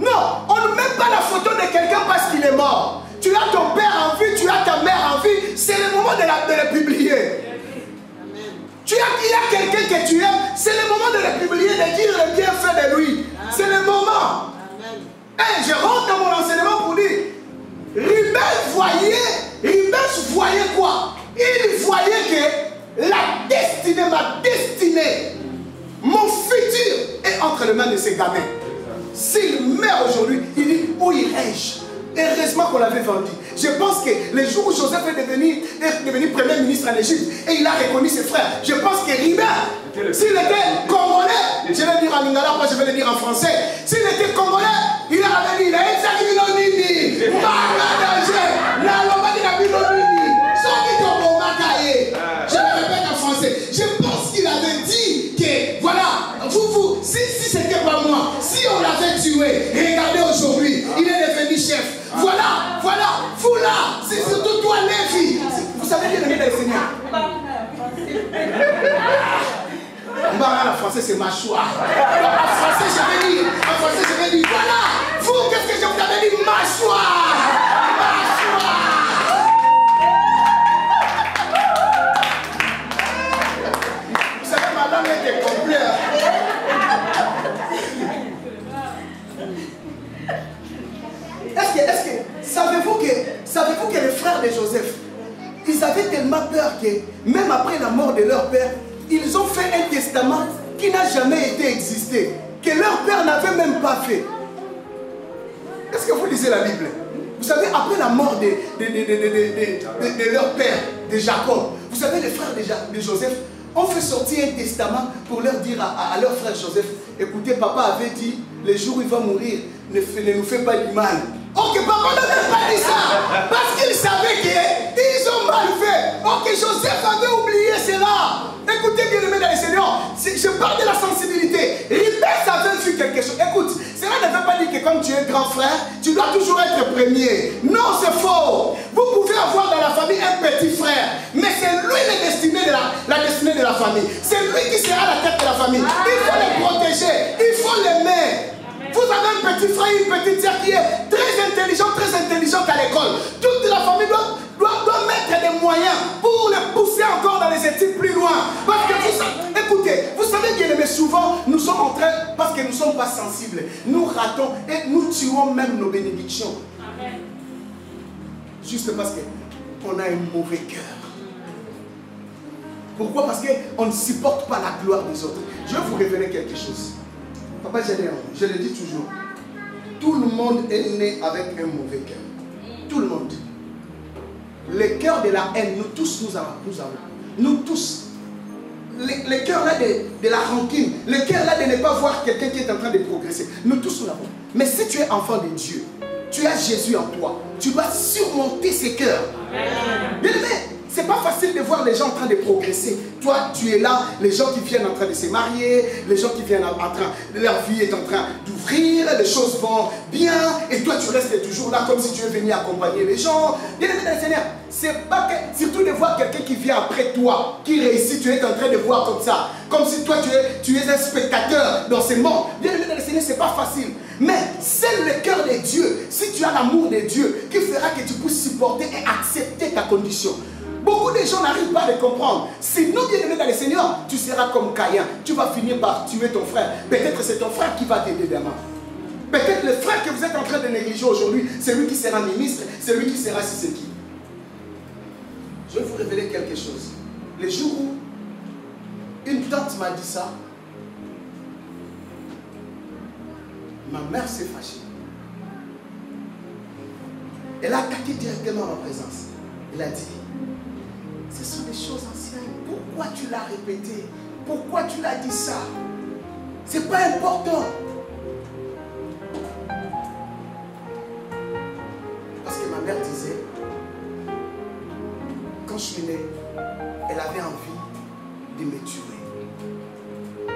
Non, on ne met pas la photo de quelqu'un parce qu'il est mort. Tu as ton père en vie, tu as ta mère en vie, c'est le moment de le publier. Il y a quelqu'un que tu aimes, c'est le moment de le publier, de dire le bienfait de lui. C'est le moment. Et je rentre dans mon enseignement pour dire, Ribes voyait quoi? Il voyait que la destinée, ma destinée, mon futur est entre les mains de ces gamins. S'il meurt aujourd'hui, il dit où irai-je? Heureusement qu'on l'avait vendu. Je pense que le jour où Joseph est devenu premier ministre en Égypte et il a reconnu ses frères, je pense que Ribert, s'il était congolais, je vais le dire en lingala, après je vais le dire en français, s'il était congolais, il avait dit, je le répète en français, je pense qu'il avait dit que, voilà, si c'était pas moi, si on l'avait tué, regardez aujourd'hui, il est devenu chef. Voilà, vous là, c'est surtout toi, Lévi. Vous savez bien le Seigneur. En français, c'est mâchoire. En français, je vais dire, voilà, vous, qu'est-ce que je vous avais dit? Mâchoire. Vous savez, ma langue était complète. Savez-vous que les frères de Joseph, ils avaient tellement peur que même après la mort de leur père, ils ont fait un testament qui n'a jamais été existé, que leur père n'avait même pas fait. Est-ce que vous lisez la Bible? Vous savez, après la mort de leur père, de Jacob, vous savez, les frères de Joseph ont fait sortir un testament pour leur dire à leur frère Joseph, écoutez, papa avait dit, le jour où il va mourir, ne nous fais pas du mal. Ok, papa n'avait pas dit ça, parce qu'il savait qu'ils ont mal fait. Ok, Joseph avait oublié cela. Écoutez bien aimé dans les Seigneur, je parle de la sensibilité. Ribes avait vu quelque chose. Écoute, cela ne veut pas dire que comme tu es grand frère, tu dois toujours être premier. Non, c'est faux. Vous pouvez avoir dans la famille un petit frère, mais c'est lui la destinée de la famille. C'est lui qui sera la tête de la famille. Il faut le protéger, il faut l'aimer. Vous avez un petit frère, une petite sœur qui est très intelligente à l'école. Toute la famille doit mettre des moyens pour le pousser encore dans les études plus loin. Parce que écoutez, vous savez bien, mais souvent, nous sommes en train, parce que nous ne sommes pas sensibles, nous ratons et nous tuons même nos bénédictions. Amen. Juste parce qu'on a un mauvais cœur. Pourquoi? Parce qu'on ne supporte pas la gloire des autres. Je vais vous révéler quelque chose. Papa, je le dis toujours. Tout le monde est né avec un mauvais cœur. Tout le monde. Le cœur de la haine, nous tous, nous avons. Nous tous. le cœur là de la rancune, le cœur là de ne pas voir quelqu'un qui est en train de progresser. Nous tous nous l'avons. Mais si tu es enfant de Dieu, tu as Jésus en toi, tu dois surmonter ces cœurs. Bien aimé, c'est pas facile de voir les gens en train de progresser. Toi, tu es là, les gens qui viennent en train de se marier, les gens qui viennent en train, leur vie est en train d'ouvrir, les choses vont bien, et toi tu restes toujours là comme si tu es venu accompagner les gens. Bien aimé dans le Seigneur, c'est pas que, surtout de voir quelqu'un qui vient après toi, qui réussit, tu es en train de voir comme ça, comme si toi tu es un spectateur dans ce monde. Bien aimé dans le Seigneur, c'est pas facile. Mais c'est le cœur de Dieu, si tu as l'amour de Dieu, qui fera que tu puisses supporter et accepter ta condition. Beaucoup de gens n'arrivent pas à le comprendre. Sinon, bien aimé dans le Seigneur, tu seras comme Caïn. Tu vas finir par tuer ton frère. Peut-être c'est ton frère qui va t'aider demain. Peut-être le frère que vous êtes en train de négliger aujourd'hui, c'est lui qui sera ministre, c'est lui qui sera si c'est qui. Je vais vous révéler quelque chose. Le jour où une tante m'a dit ça, ma mère s'est fâchée. Elle a attaqué directement ma présence. Elle a dit, ce sont des choses anciennes. Pourquoi tu l'as répété? Pourquoi tu l'as dit ça? C'est pas important. Parce que ma mère disait, quand je suis né, elle avait envie de me tuer.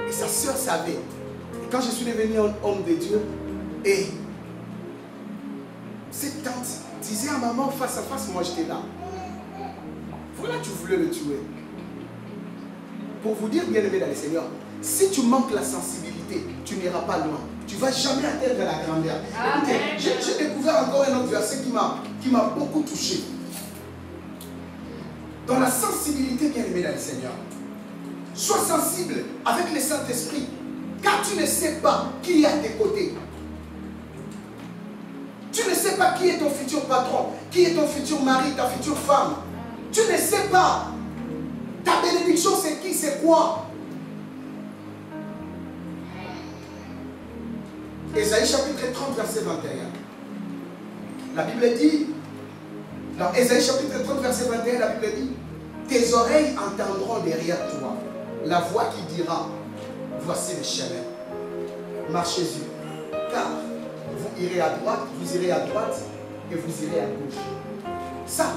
Et sa soeur savait. Et quand je suis devenu un homme de Dieu, et cette tante disait à maman face à face, moi j'étais là. Voilà, tu voulais le tuer. Pour vous dire, bien aimé dans le Seigneur, si tu manques la sensibilité, tu n'iras pas loin. Tu ne vas jamais atteindre la grandeur. Écoutez, j'ai découvert encore un autre verset qui m'a beaucoup touché. Dans la sensibilité, bien aimé dans le Seigneur, sois sensible avec le Saint-Esprit, car tu ne sais pas qui est à tes côtés. Tu ne sais pas qui est ton futur patron, qui est ton futur mari, ta future femme. Tu ne sais pas. Ta bénédiction, c'est qui, c'est quoi? Ésaïe chapitre 30, verset 21. La Bible dit, dans Ésaïe chapitre 30, verset 21, la Bible dit, tes oreilles entendront derrière toi la voix qui dira, voici le chemin, marchez-y, car vous irez à droite, vous irez à droite et vous irez à gauche. Ça,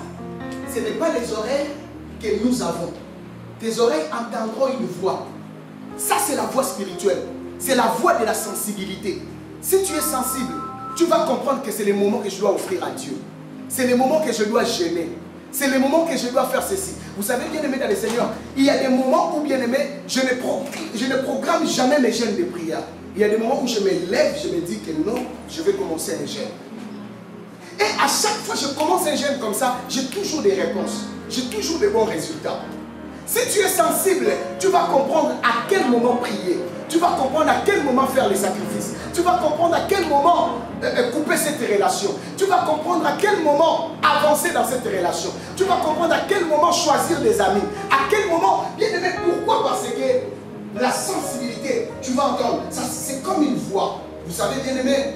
ce n'est pas les oreilles que nous avons. Tes oreilles entendront une voix. Ça, c'est la voix spirituelle. C'est la voix de la sensibilité. Si tu es sensible, tu vas comprendre que c'est le moment que je dois offrir à Dieu. C'est le moment que je dois jeûner. C'est le moment que je dois faire ceci. Vous savez, bien aimé dans le Seigneur, il y a des moments où, bien aimé, je ne programme jamais mes jeûnes de prière. Il y a des moments où je me lève, je me dis que non, je vais commencer un jeûne. Et à chaque fois que je commence un jeûne comme ça, j'ai toujours des réponses. J'ai toujours des bons résultats. Si tu es sensible, tu vas comprendre à quel moment prier. Tu vas comprendre à quel moment faire les sacrifices. Tu vas comprendre à quel moment couper cette relation. Tu vas comprendre à quel moment avancer dans cette relation. Tu vas comprendre à quel moment choisir des amis. À quel moment, bien aimé, pourquoi? Parce que la sensibilité, tu vas entendre. C'est comme une voix. Vous savez, bien aimé,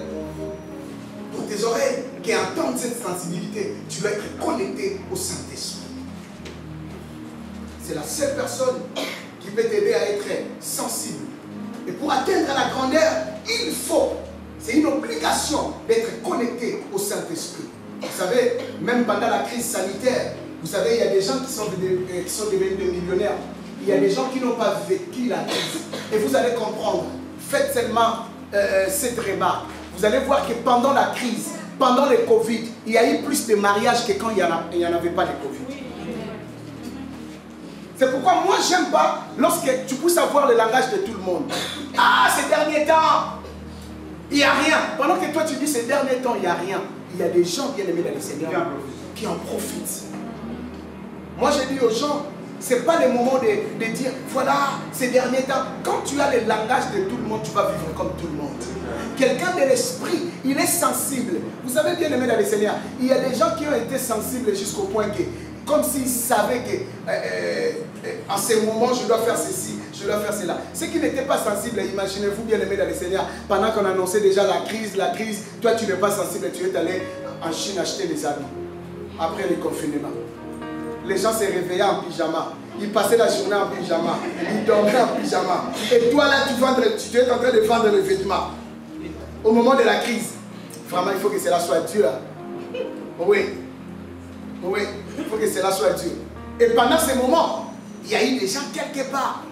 pour tes oreilles qui entendent cette sensibilité, tu dois être connecté au Saint-Esprit. C'est la seule personne qui peut t'aider à être sensible. Et pour atteindre la grandeur, il faut, c'est une obligation d'être connecté au Saint-Esprit. Vous savez, même pendant la crise sanitaire, vous savez, il y a des gens qui sont devenus des millionnaires. Il y a des gens qui n'ont pas vécu la crise. Et vous allez comprendre. Faites seulement cette remarque. Vous allez voir que pendant la crise, pendant le Covid, il y a eu plus de mariages que quand il n'y en avait pas de Covid. C'est pourquoi moi, j'aime pas lorsque tu pousses à voir le langage de tout le monde. Ah, ces derniers temps, il n'y a rien. Pendant que toi, tu dis ces derniers temps, il n'y a rien. Il y a des gens bien aimés dans le Seigneur qui en profitent. Moi, je dis aux gens, ce n'est pas le moment de dire, voilà, ces derniers temps. Quand tu as le langage de tout le monde, tu vas vivre comme tout le monde. Quelqu'un de l'esprit, il est sensible. Vous savez, bien aimé dans le Seigneur, il y a des gens qui ont été sensibles jusqu'au point que, comme s'ils savaient que en ce moment je dois faire ceci, je dois faire cela. Ceux qui n'étaient pas sensibles, imaginez-vous bien aimé dans le Seigneur, pendant qu'on annonçait déjà la crise, toi tu n'es pas sensible, tu es allé en Chine acheter des habits après le confinement. Les gens se réveillaient en pyjama. il passait la journée en pyjama. Il dormait en pyjama. Et toi là, tu es en train de vendre le vêtement. Au moment de la crise, vraiment, il faut que cela soit Dieu. Hein. Oui. Oui, il faut que cela soit Dieu. Et pendant ces moments, il y a eu des gens quelque part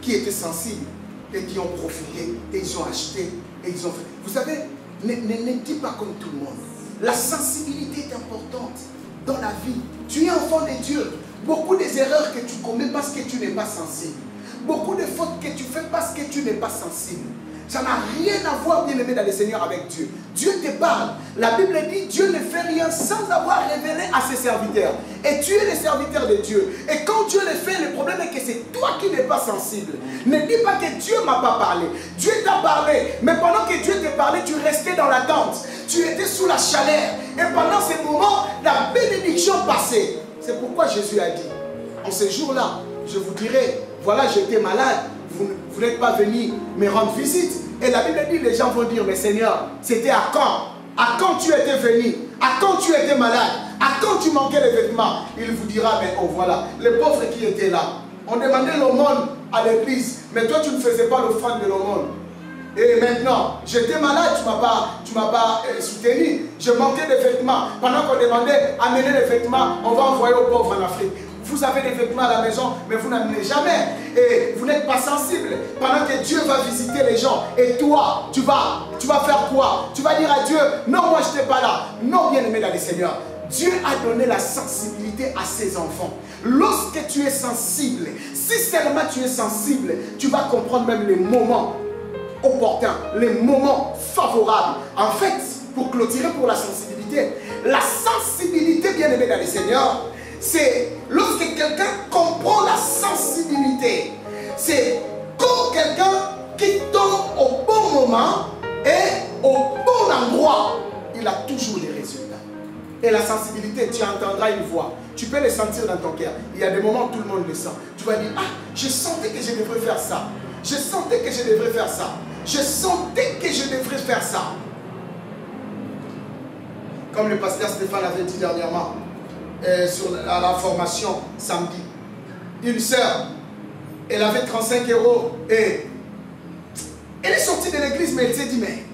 qui étaient sensibles et qui ont profité, et ils ont acheté, et ils ont fait. Vous savez, ne dis pas comme tout le monde. La sensibilité est importante dans la vie. Tu es enfant de Dieu. Beaucoup des erreurs que tu commets parce que tu n'es pas sensible. Beaucoup de fautes que tu fais parce que tu n'es pas sensible. Ça n'a rien à voir, bien aimé, dans le Seigneur avec Dieu. Dieu te parle. La Bible dit, Dieu ne fait rien sans avoir révélé à ses serviteurs. Et tu es le serviteur de Dieu. Et quand Dieu le fait, le problème est que c'est toi qui n'es pas sensible. Ne dis pas que Dieu ne m'a pas parlé. Dieu t'a parlé. Mais pendant que Dieu te parlait, tu restais dans l'attente. Tu étais sous la chaleur. Et pendant ces moments, la bénédiction passait. C'est pourquoi Jésus a dit, en ce jour-là, je vous dirai, voilà, j'étais malade. Vous n'êtes pas venu me rendre visite. Et la Bible dit, les gens vont dire, mais Seigneur, c'était à quand? À quand tu étais venu? À quand tu étais malade? À quand tu manquais les vêtements? Il vous dira, mais oh voilà, les pauvres qui étaient là. On demandait l'aumône à l'église, mais toi tu ne faisais pas l'offrande de l'aumône. Et maintenant, j'étais malade, tu m'as pas soutenu. Je manquais de vêtements. Pendant qu'on demandait, amener les vêtements, on va envoyer aux pauvres en Afrique. Vous avez des vêtements à la maison, mais vous n'amenez jamais. Et vous n'êtes pas sensible. Pendant que Dieu va visiter les gens, et toi, tu vas faire quoi? Tu vas dire à Dieu, non, moi je n'étais pas là. Non, bien aimé dans le Seigneur. Dieu a donné la sensibilité à ses enfants. Lorsque tu es sensible, si seulement tu es sensible, tu vas comprendre même les moments opportuns, les moments favorables. En fait, pour clôturer pour la sensibilité, bien aimé dans le Seigneur, c'est lorsque quelqu'un comprend la sensibilité. C'est comme quelqu'un qui tombe au bon moment et au bon endroit. Il a toujours les résultats. Et la sensibilité, tu entendras une voix. Tu peux le sentir dans ton cœur. Il y a des moments où tout le monde le sent. Tu vas dire, ah, je sentais que je devrais faire ça. Je sentais que je devrais faire ça. Je sentais que je devrais faire ça. Comme le pasteur Stéphane avait dit dernièrement, à la formation samedi. Une sœur, elle avait 35 € et elle est sortie de l'église, mais elle s'est dit, mais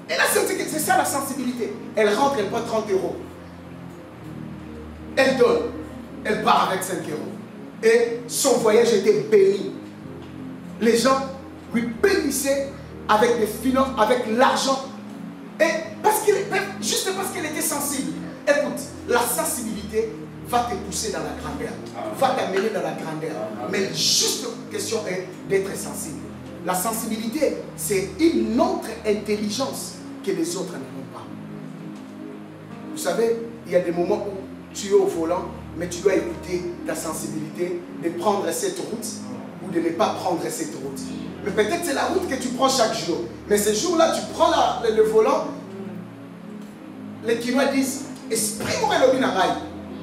elle a senti que c'est ça la sensibilité. Elle rentre, elle prend 30 €. Elle donne, elle part avec 5 €. Et son voyage était béni. Les gens lui bénissaient avec des finances, avec l'argent. Et juste parce qu'elle était sensible. Écoute, la sensibilité va te pousser dans la grandeur, va t'amener dans la grandeur. Mais juste question est d'être sensible. La sensibilité, c'est une autre intelligence que les autres n'ont pas. Vous savez, il y a des moments où tu es au volant, mais tu dois écouter ta sensibilité de prendre cette route ou de ne pas prendre cette route. Mais peut-être c'est la route que tu prends chaque jour. Mais ce jour-là, tu prends le volant, les Quinois disent, esprit moi le binarai.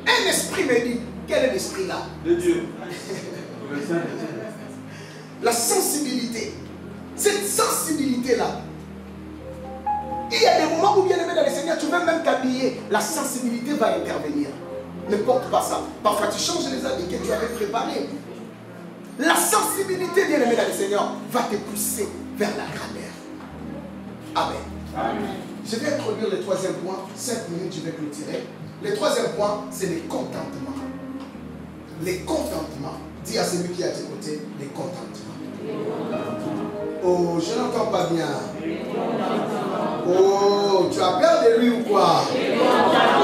Un esprit me dit, quel est l'esprit là? De Dieu. La sensibilité. Cette sensibilité-là. Il y a des moments où bien aimé dans le Seigneur, tu veux même t'habiller. La sensibilité va intervenir. Ne porte pas ça. Parfois tu changes les habits que tu avais préparés. La sensibilité, bien aimé dans le Seigneur, va te pousser vers la grandeur. Amen. Amen. Je vais introduire le troisième point. 5 minutes, je vais clôturer. Le troisième point, c'est le contentement. Le contentement. Dis à celui qui est à tes côtés, le contentement. Oh, je n'entends pas bien. Oh, tu as peur de lui ou quoi?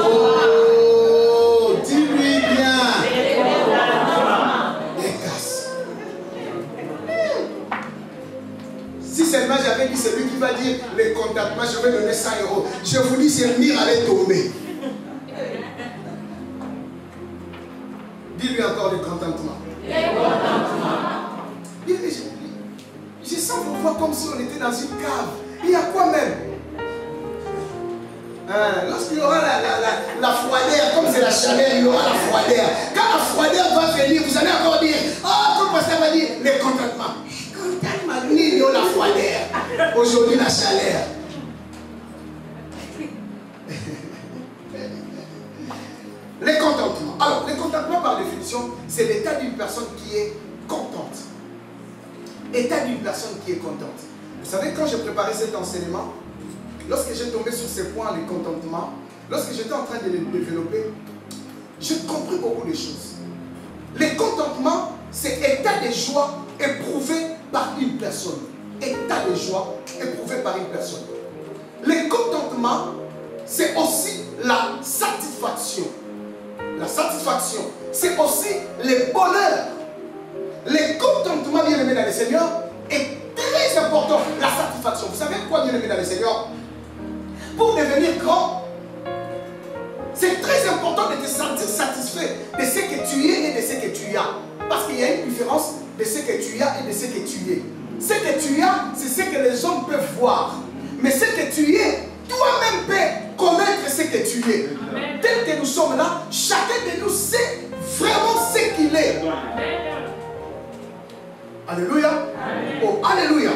Oh, dis-lui bien. Décasse. Si seulement j'avais dit celui qui va dire le contentement, je vais donner 100 €. Je vous dis, c'est le mire allait tomber. Dis-lui encore le contentement. Je sens vos voix comme si on était dans une cave. Il y a quoi même? Lorsqu'il y aura la froideur, comme c'est la chaleur, il y aura la froideur. Quand la froideur va venir, vous allez encore dire, oh, comme le pasteur va dire, le contentement. Contentement, il y a la froideur. Aujourd'hui, la chaleur. Le contentement. personne qui est contente. État d'une personne qui est contente. Vous savez, quand j'ai préparé cet enseignement, lorsque j'ai tombé sur ces points, le contentement, lorsque j'étais en train de les développer, j'ai compris beaucoup de choses. Le contentement, c'est état de joie éprouvé par une personne. État de joie éprouvé par une personne. Le contentement, c'est aussi la satisfaction. La satisfaction, c'est aussi le bonheur. Le contentement, bien aimé dans le Seigneur, est très important. La satisfaction. Vous savez quoi, bien aimé dans le Seigneur? Pour devenir grand, c'est très important de te sentir satisfait de ce que tu es et de ce que tu as. Parce qu'il y a une différence de ce que tu as et de ce que tu es. Ce que tu as, c'est ce que les hommes peuvent voir. Mais ce que tu es, toi-même peux connaître ce que tu es. Tel que nous sommes là, chacun de nous sait vraiment ce qu'il est. Alléluia. Oh, alléluia.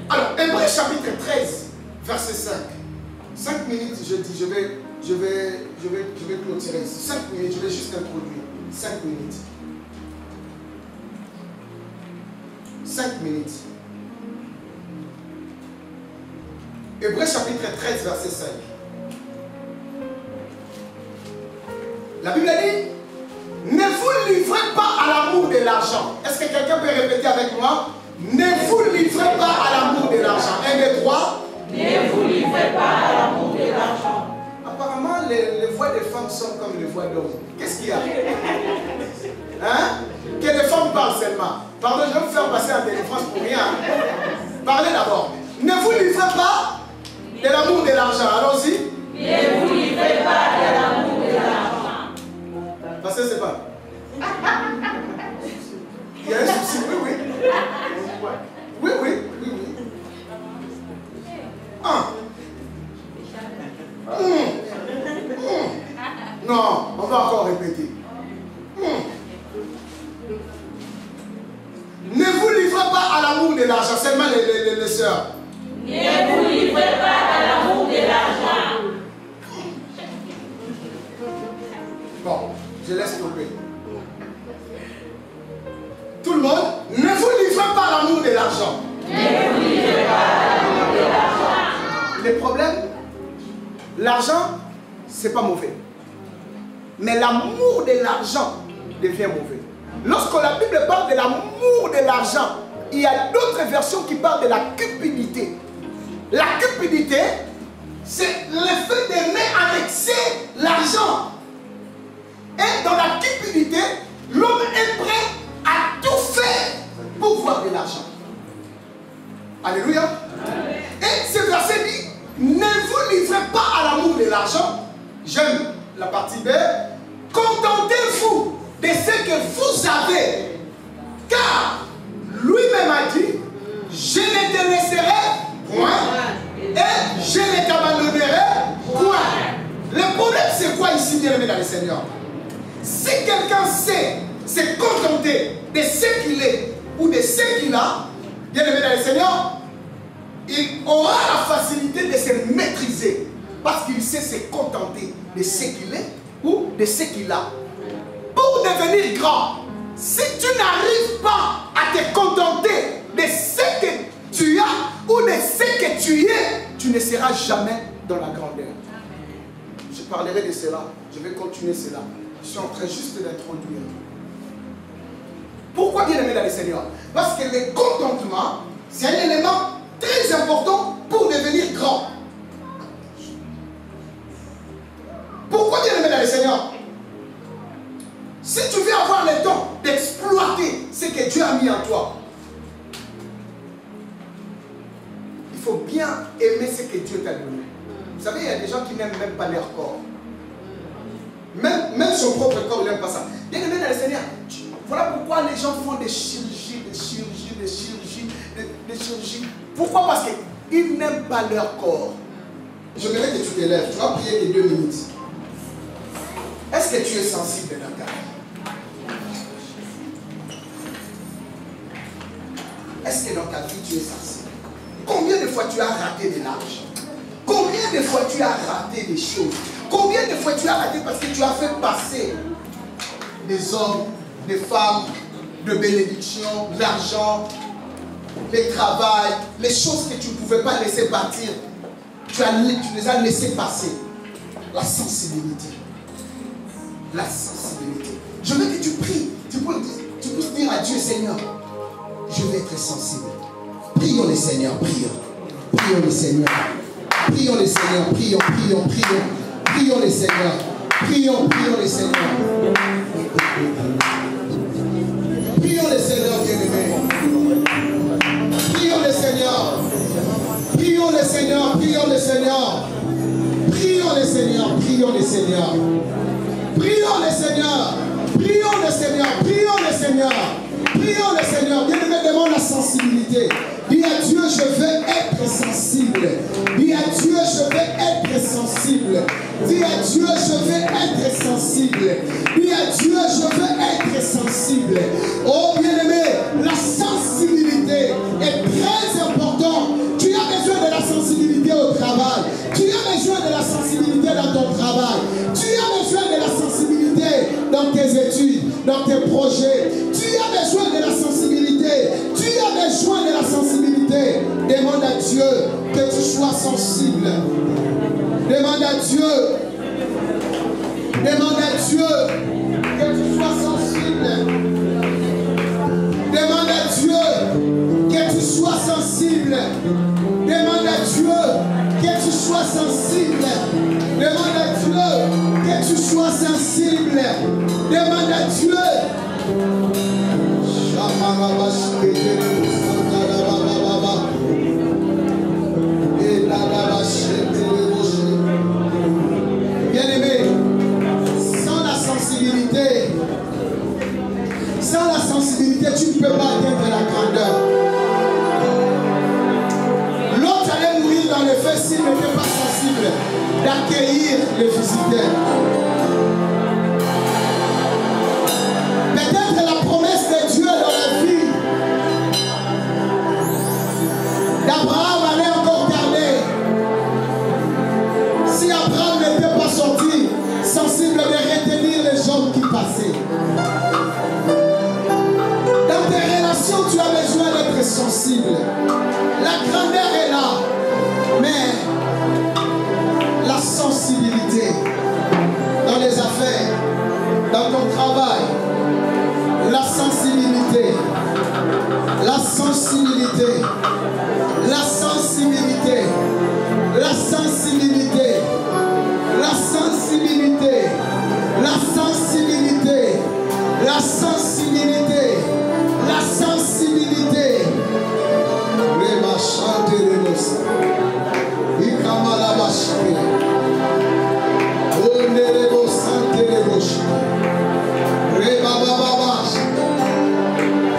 Alors, Hébreux chapitre 13, verset 5. 5 minutes, je dis, je vais clôturer ici. 5 minutes, je vais juste introduire. 5 minutes. 5 minutes. Hébreux chapitre 13, verset 5. La Bible dit, ne vous livrez pas à l'amour de l'argent. Est-ce que quelqu'un peut répéter avec moi? Ne vous livrez pas à l'amour de l'argent. 1, 2, 3. Ne vous livrez pas à l'amour de l'argent. Apparemment, les voix des femmes sont comme les voix d'hommes. Qu'est-ce qu'il y a? Hein? Que les femmes parlent seulement. Pardon, je vais me faire passer en délivrance pour rien. Parlez d'abord. Ne vous livrez pas de l'amour de l'argent. Allons-y. Ne vous livrez pas de l'amour de l'argent. Parce que c'est pas. Il y a un souci. Oui, oui. Oui, oui, oui, oui. Ah. Non, on va encore répéter. Ne vous livrez pas à l'amour de l'argent, seulement les sœurs. Ne vous livrez pas à l'amour de l'argent. Bon, je laisse tomber. Tout le monde, ne vous livrez pas à l'amour de l'argent. Ne vous livrez pas à l'amour de l'argent. Le problème, l'argent, c'est pas mauvais. Mais l'amour de l'argent devient mauvais. Lorsque la Bible parle de l'amour de l'argent, il y a d'autres versions qui parlent de la cupidité. La cupidité, c'est le fait d'aimer annexer l'argent. Et dans la cupidité, l'homme est prêt à tout faire pour voir de l'argent. Alléluia. Amen. Et ce verset dit, ne vous livrez pas à l'amour de l'argent. J'aime la partie B. Contentez-vous de ce que vous avez. Car lui-même a dit, je ne te laisserai point et je ne t'abandonnerai point. Le problème c'est quoi ici, bien aimé dans le Seigneur? Si quelqu'un sait se contenter de ce qu'il est ou de ce qu'il a, bien aimé dans le Seigneur, il aura la facilité de se maîtriser parce qu'il sait se contenter de ce qu'il est ou de ce qu'il a. Pour devenir grand, si tu n'arrives pas à te contenter de ce que tu as ou de ce que tu es, tu ne seras jamais dans la grandeur. Je parlerai de cela, je vais continuer cela. Je suis en train juste d'introduire. Pourquoi bien aimé dans le Seigneur? Parce que le contentement, c'est un élément très important pour devenir grand. Pourquoi bien aimé dans le Seigneur? Si tu veux avoir le temps d'exploiter ce que Dieu a mis en toi, il faut bien aimer ce que Dieu t'a donné. Vous savez, il y a des gens qui n'aiment même pas leur corps. Même son propre corps, il n'aime pas ça. Bien aimé dans le Seigneur, voilà pourquoi les gens font des chirurgies. Pourquoi? Parce qu'ils n'aiment pas leur corps. Je voudrais que tu te lèves. Tu vas prier les 2 minutes. Est-ce que tu es sensible dans ta vie? Est-ce que dans ta vie tu es sensible? Combien de fois tu as raté de l'argent? Combien de fois tu as raté des choses? Combien de fois tu as raté parce que tu as fait passer des hommes des femmes de bénédiction, l'argent, les travails, les choses que tu ne pouvais pas laisser partir. Tu les as laissées passer. La sensibilité. La sensibilité. Je veux que tu pries. Tu puisses dire à Dieu, Seigneur, je vais être sensible. Prions les Seigneurs, prions. Prions les Seigneurs. Prions les Seigneurs, prions, prions, prions. Prions les Seigneurs. Prions, prions les Seigneurs. Prions les Seigneurs, bien-aimés. Prions les Seigneurs. Prions les Seigneurs, prions les Seigneurs. Prions les Seigneurs, prions les Seigneurs. Prions les Seigneurs. Prions les Seigneurs, prions les Seigneurs. Prions le Seigneur. Bien-aimé, demande la sensibilité. Dis à Dieu, je veux être sensible. Dis à Dieu, je veux être sensible. Dis à Dieu, je veux être sensible. Dis à Dieu, je veux être sensible. Oh bien-aimé, la sensibilité est très importante. Tu as besoin de la sensibilité au travail. Tu as besoin de la sensibilité dans ton travail. Tu as besoin de la sensibilité dans tes études, dans tes projets. Tu as besoin de la sensibilité. Tu as besoin de la sensibilité. Demande à Dieu que tu sois sensible. Demande à Dieu. Demande à Dieu que tu sois sensible. Demande à Dieu que tu sois sensible. Demande à Dieu que tu sois sensible. Demande à Dieu que tu sois sensible. Demande à Dieu. Bien-aimé, sans la sensibilité, tu ne peux pas atteindre la grandeur. L'autre allait mourir dans le feu s'il n'était pas sensible d'accueillir les visiteurs. Peut-être la promesse de Dieu dans la vie d'Abraham allait encore tarder. Si Abraham n'était pas sorti sensible de retenir les gens qui passaient. Dans tes relations, tu as besoin d'être sensible. La grandeur est là, mais la sensibilité dans les affaires, dans ton travail, la sensibilité, la sensibilité, la sensibilité, la sensibilité, la sensibilité, la sensibilité, la sensibilité, la sensibilité. Les machins de l'Énos, ils camalabachent. Oh, les beaux santé les bouches. Rebabababash.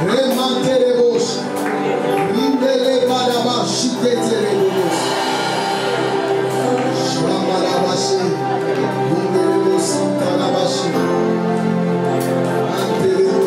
Remante les bouches. Rindele badabash. Chitete les bouches. Shamalabashi. Rindele bouches. Santalabashi. Ante les bouches.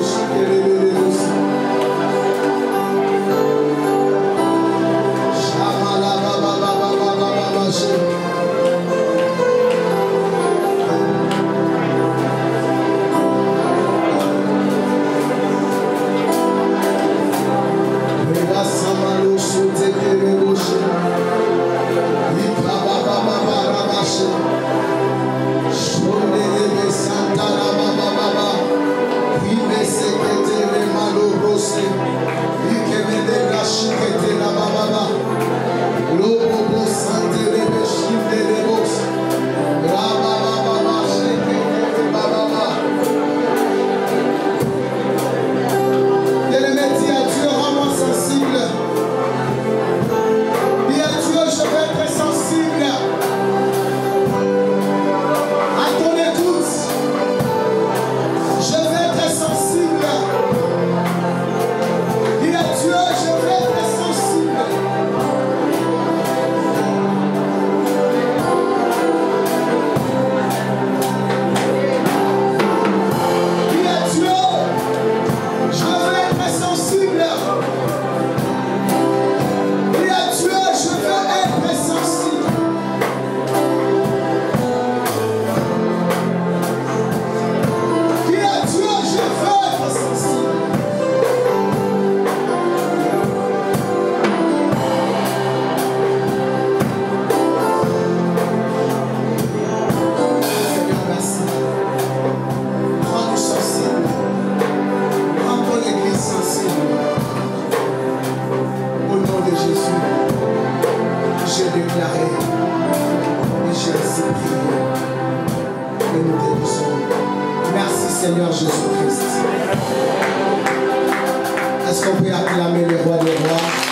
Seigneur Jésus-Christ. Est-ce qu'on peut acclamer le roi des rois?